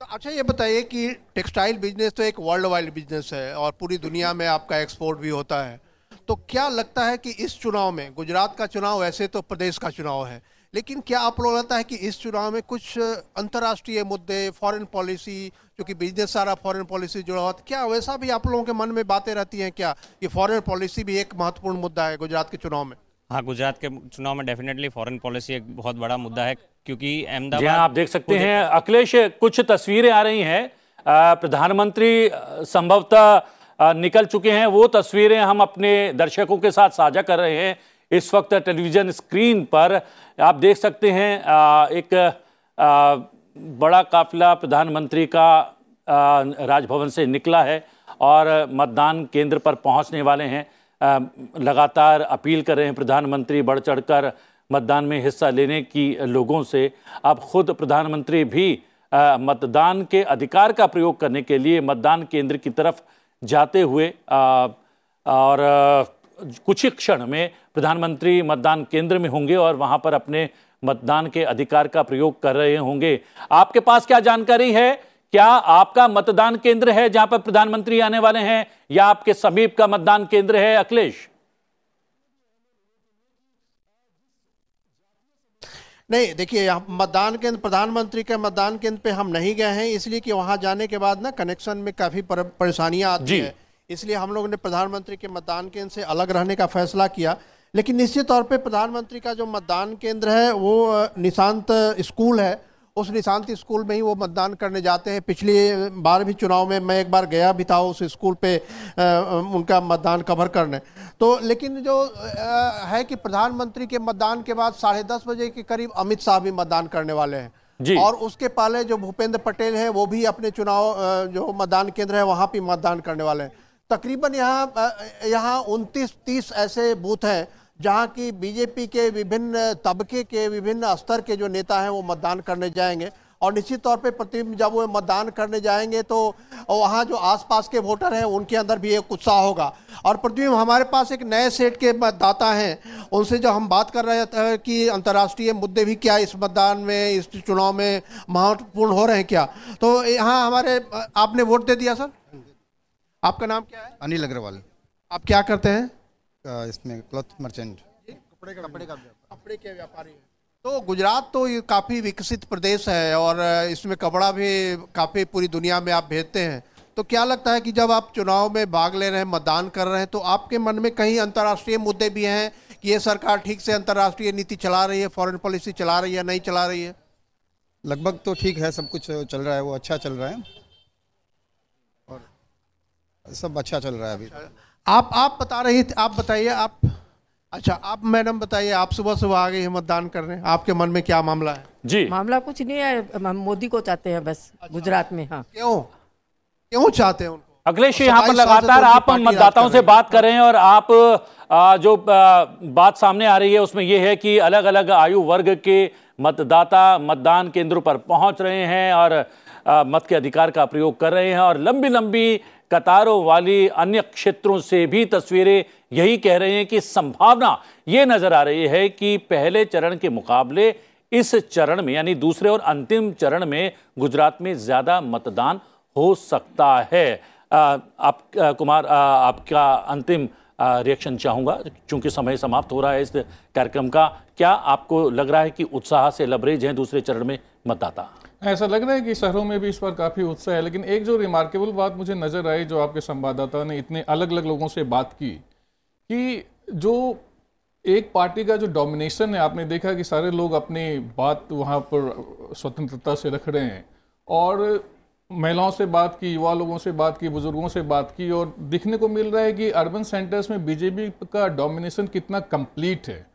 B: अच्छा, ये बताइए कि टेक्सटाइल बिजनेस तो एक वर्ल्ड वाइड बिजनेस है और पूरी दुनिया में आपका एक्सपोर्ट भी होता है, तो क्या लगता है कि इस चुनाव में, गुजरात का चुनाव वैसे तो प्रदेश का चुनाव है, लेकिन क्या आप लोगों को लगता है कि इस चुनाव में कुछ अंतर्राष्ट्रीय मुद्दे, फॉरेन पॉलिसी, क्योंकि बिजनेस सारा फॉरेन पॉलिसी जुड़ा हुआ, क्या वैसा भी आप लोगों के मन में बातें रहती हैं क्या कि फॉरेन पॉलिसी भी एक महत्वपूर्ण मुद्दा है गुजरात के चुनाव में?
N: हाँ, गुजरात के चुनाव में डेफिनेटली फॉरेन पॉलिसी एक बहुत बड़ा मुद्दा है, क्योंकि अहमदाबाद,
A: आप देख सकते हैं अखिलेश, कुछ तस्वीरें आ रही हैं, प्रधानमंत्री संभवतः निकल चुके हैं, वो तस्वीरें हम अपने दर्शकों के साथ साझा कर रहे हैं। इस वक्त टेलीविज़न स्क्रीन पर आप देख सकते हैं एक बड़ा काफिला प्रधानमंत्री का राजभवन से निकला है और मतदान केंद्र पर पहुंचने वाले हैं। लगातार अपील कर रहे हैं प्रधानमंत्री बढ़ चढ़कर मतदान में हिस्सा लेने की लोगों से। अब खुद प्रधानमंत्री भी मतदान के अधिकार का प्रयोग करने के लिए मतदान केंद्र की तरफ जाते हुए और कुछ ही क्षण में प्रधानमंत्री मतदान केंद्र में होंगे और वहां पर अपने मतदान के अधिकार का प्रयोग कर रहे होंगे। आपके पास क्या जानकारी है? क्या आपका मतदान केंद्र है जहां पर प्रधानमंत्री आने वाले हैं या आपके समीप का मतदान केंद्र है, अखिलेश?
B: नहीं, देखिए यहाँ मतदान केंद्र, प्रधानमंत्री के मतदान केंद्र पे हम नहीं गए हैं, इसलिए कि वहां जाने के बाद ना कनेक्शन में काफी परेशानियां आती है, इसलिए हम लोगों ने प्रधानमंत्री के मतदान केंद्र से अलग रहने का फैसला किया। लेकिन निश्चित तौर पे प्रधानमंत्री का जो मतदान केंद्र है वो निशांत स्कूल है, उस निशांत स्कूल में ही वो मतदान करने जाते हैं। पिछली बार भी चुनाव में मैं एक बार गया भी था उस स्कूल पे उनका मतदान कवर करने। तो लेकिन जो है कि प्रधानमंत्री के मतदान के बाद 10:30 बजे के करीब अमित शाह भी मतदान करने वाले हैं और उसके पहले जो भूपेंद्र पटेल है वो भी अपने चुनाव जो मतदान केंद्र है वहाँ पे मतदान करने वाले हैं। तकरीबन यहाँ 29-30 ऐसे बूथ हैं जहां की बीजेपी के विभिन्न तबके के, विभिन्न स्तर के जो नेता हैं वो मतदान करने जाएंगे और निश्चित तौर पे प्रतिदिन जब वो मतदान करने जाएंगे तो वहां जो आसपास के वोटर हैं उनके अंदर भी एक उत्साह होगा। और प्रतिदिन हमारे पास एक नए सेट के मतदाता हैं, उनसे जो हम बात कर रहे थे कि अंतर्राष्ट्रीय मुद्दे भी क्या इस मतदान में, इस चुनाव में महत्वपूर्ण हो रहे हैं क्या, तो यहाँ हमारे आपने वोट दे दिया सर? आपका नाम क्या है?
O: अनिल अग्रवाल।
B: आप क्या करते हैं?
O: इसमें क्लॉथ मर्चेंट,
B: कपड़े के व्यापारी हैं। तो गुजरात तो ये काफ़ी विकसित प्रदेश है और इसमें कपड़ा भी काफ़ी पूरी दुनिया में आप भेजते हैं। तो क्या लगता है कि जब आप चुनाव में भाग ले रहे हैं, मतदान कर रहे हैं, तो आपके मन में कहीं अंतर्राष्ट्रीय मुद्दे भी हैं कि ये सरकार ठीक से अंतर्राष्ट्रीय नीति चला रही है, फॉरेन पॉलिसी चला रही है, नहीं चला रही है?
O: लगभग तो ठीक है, सब कुछ चल रहा है, वो अच्छा चल रहा है और सब अच्छा चल रहा है अभी।
B: आप बता रही थी, आप बताइए। आप अच्छा, आप मैडम बताइए, आप सुबह आ गए हैं मतदान करने, आपके मन में क्या मामला है?
P: जी, मामला कुछ नहीं है, मोदी को चाहते हैं बस। अच्छा, गुजरात में। हाँ,
B: क्यों चाहते हैं उनको?
A: अखिलेश, यहाँ पर लगातार आप मतदाताओं से बात कर रहे हैं और आप जो बात सामने आ रही है उसमें यह है कि अलग अलग आयु वर्ग के मतदाता मतदान केंद्रों पर पहुंच रहे हैं और मत के अधिकार का प्रयोग कर रहे हैं और लंबी लंबी कतारों वाली अन्य क्षेत्रों से भी तस्वीरें यही कह रहे हैं कि संभावना ये नजर आ रही है कि पहले चरण के मुकाबले इस चरण में यानी दूसरे और अंतिम चरण में गुजरात में ज्यादा मतदान हो सकता है। आप कुमार, आपका अंतिम रिएक्शन चाहूंगा क्योंकि समय समाप्त हो रहा है इस कार्यक्रम का। क्या आपको लग रहा है कि उत्साह से लबरेज हैं दूसरे चरण में मतदाता?
C: ऐसा लग रहा है कि शहरों में भी इस बार काफ़ी उत्साह है, लेकिन एक जो रिमार्केबल बात मुझे नज़र आई, जो आपके संवाददाता ने इतने अलग अलग लोगों से बात की, कि जो एक पार्टी का जो डोमिनेशन है, आपने देखा कि सारे लोग अपनी बात वहाँ पर स्वतंत्रता से रख रहे हैं और महिलाओं से बात की, युवा लोगों से बात की, बुजुर्गों से बात की और दिखने को मिल रहा है कि अर्बन सेंटर्स में बीजेपी का डोमिनेशन कितना कंप्लीट है।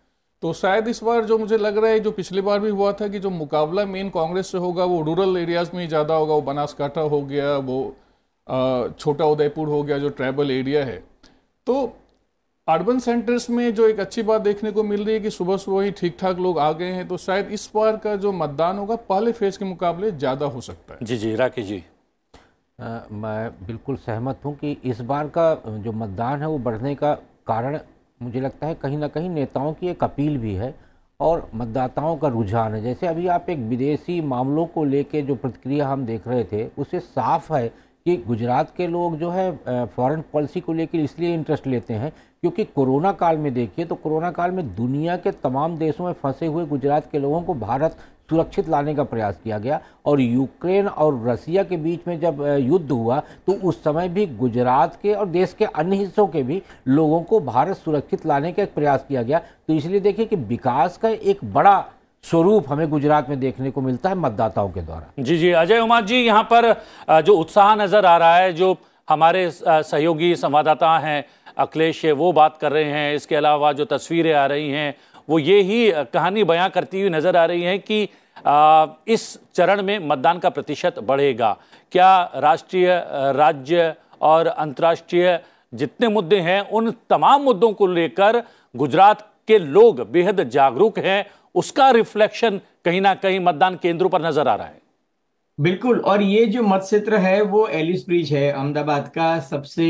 C: तो शायद इस बार जो मुझे लग रहा है, जो पिछली बार भी हुआ था कि जो मुकाबला मेन कांग्रेस से होगा वो रूरल एरियाज में ही ज़्यादा होगा, वो बनासकाठा हो गया, वो छोटा उदयपुर हो गया जो ट्राइबल एरिया है। तो अर्बन सेंटर्स में जो एक अच्छी बात देखने को मिल रही है कि सुबह सुबह ही ठीक ठाक लोग आ गए हैं, तो शायद इस बार का जो मतदान होगा पहले फेज के मुकाबले ज़्यादा हो सकता है।
A: जी, राकेश जी।
D: मैं बिल्कुल सहमत हूं कि इस बार का जो मतदान है वो बढ़ने का कारण मुझे लगता है कहीं ना कहीं नेताओं की एक अपील भी है और मतदाताओं का रुझान है। जैसे अभी आप एक विदेशी मामलों को लेके जो प्रतिक्रिया हम देख रहे थे, उससे साफ है कि गुजरात के लोग जो है फॉरेन पॉलिसी को लेकर इसलिए इंटरेस्ट लेते हैं क्योंकि कोरोना काल में देखिए तो कोरोना काल में दुनिया के तमाम देशों में फंसे हुए गुजरात के लोगों को भारत सुरक्षित लाने का प्रयास किया गया और यूक्रेन और रसिया के बीच में जब युद्ध हुआ तो उस समय भी गुजरात के और देश के अन्य हिस्सों के भी लोगों को भारत सुरक्षित लाने का एक प्रयास किया गया। तो इसलिए देखिए कि विकास का एक बड़ा स्वरूप हमें गुजरात में देखने को मिलता है मतदाताओं के द्वारा।
A: जी, अजय उमा जी, यहाँ पर जो उत्साह नजर आ रहा है, जो हमारे सहयोगी संवाददाता हैं अखिलेश वो बात कर रहे हैं। इसके अलावा जो तस्वीरें आ रही हैं वो ये ही कहानी बयां करती हुई नजर आ रही हैं कि इस चरण में मतदान का प्रतिशत बढ़ेगा। क्या राष्ट्रीय, राज्य और अंतर्राष्ट्रीय जितने मुद्दे हैं उन तमाम मुद्दों को लेकर गुजरात के लोग बेहद जागरूक हैं, उसका रिफ्लेक्शन कहीं ना कहीं मतदान केंद्रों पर नजर आ रहा है।
E: बिल्कुल। और ये जो मत क्षेत्र है वो एलिस ब्रिज है, अहमदाबाद का सबसे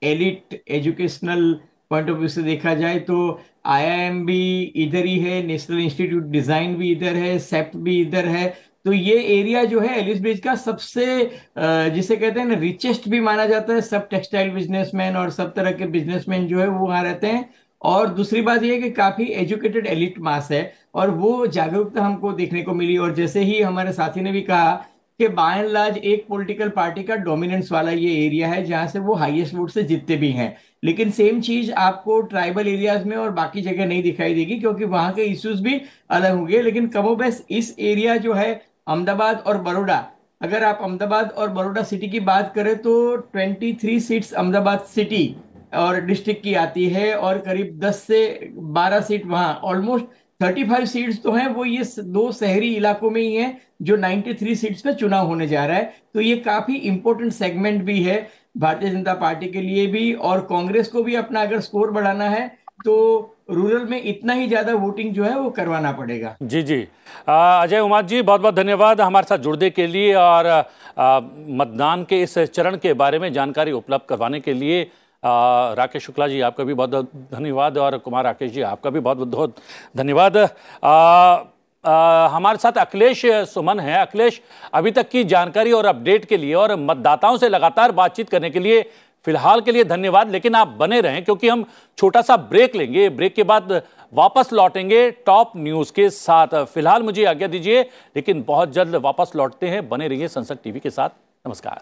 E: elite educational point of view से देखा जाए तो आईआईएम भी इधर ही है, नेशनल इंस्टीट्यूट डिजाइन भी इधर है, सेप्ट भी इधर है। तो ये एरिया जो है एलिस ब्रिज का सबसे जिसे कहते हैं ना रिचेस्ट भी माना जाता है। सब टेक्सटाइल बिजनेसमैन और सब तरह के बिजनेसमैन जो है वो वहाँ रहते हैं। और दूसरी बात यह है कि काफी एजुकेटेड एलिट मास है और वो जागरूकता हमको देखने को मिली। और जैसे ही हमारे साथी ने भी कहा कि बाय एंड लार्ज एक पॉलिटिकल पार्टी का डोमिनेंस वाला ये एरिया है जहां से वो हाईएस्ट वोट से जीतते भी हैं। लेकिन सेम चीज आपको ट्राइबल एरियाज में और बाकी जगह नहीं दिखाई देगी क्योंकि वहां के इश्यूज भी अलग होंगे। लेकिन कमोबेश इस एरिया जो है अहमदाबाद और बड़ौदा, अगर आप अहमदाबाद और बड़ौदा सिटी की बात करें तो 23 सीट्स अहमदाबाद सिटी और डिस्ट्रिक्ट की आती है और करीब 10 से 12 सीट वहां, ऑलमोस्ट 35 सीट्स तो हैं वो ये दो शहरी इलाकों में ही हैं जो 93 सीट्स पे चुनाव होने जा रहा है। तो ये काफी इंपॉर्टेंट सेगमेंट भी है भारतीय जनता पार्टी के लिए भी। और कांग्रेस को भी अपना अगर स्कोर बढ़ाना है तो रूरल में इतना ही ज्यादा वोटिंग जो है वो करवाना पड़ेगा।
A: जी जी, अजय उमाद जी बहुत बहुत धन्यवाद हमारे साथ जुड़ने के लिए और मतदान के इस चरण के बारे में जानकारी उपलब्ध करवाने के लिए। राकेश शुक्ला जी आपका भी बहुत बहुत धन्यवाद और कुमार राकेश जी आपका भी बहुत बहुत धन्यवाद। हमारे साथ अखिलेश सुमन है। अखिलेश, अभी तक की जानकारी और अपडेट के लिए और मतदाताओं से लगातार बातचीत करने के लिए फिलहाल के लिए धन्यवाद। लेकिन आप बने रहें क्योंकि हम छोटा सा ब्रेक लेंगे, ब्रेक के बाद वापस लौटेंगे टॉप न्यूज के साथ। फिलहाल मुझे आज्ञा दीजिए, लेकिन बहुत जल्द वापस लौटते हैं। बने रहिए संसद टीवी के साथ। नमस्कार।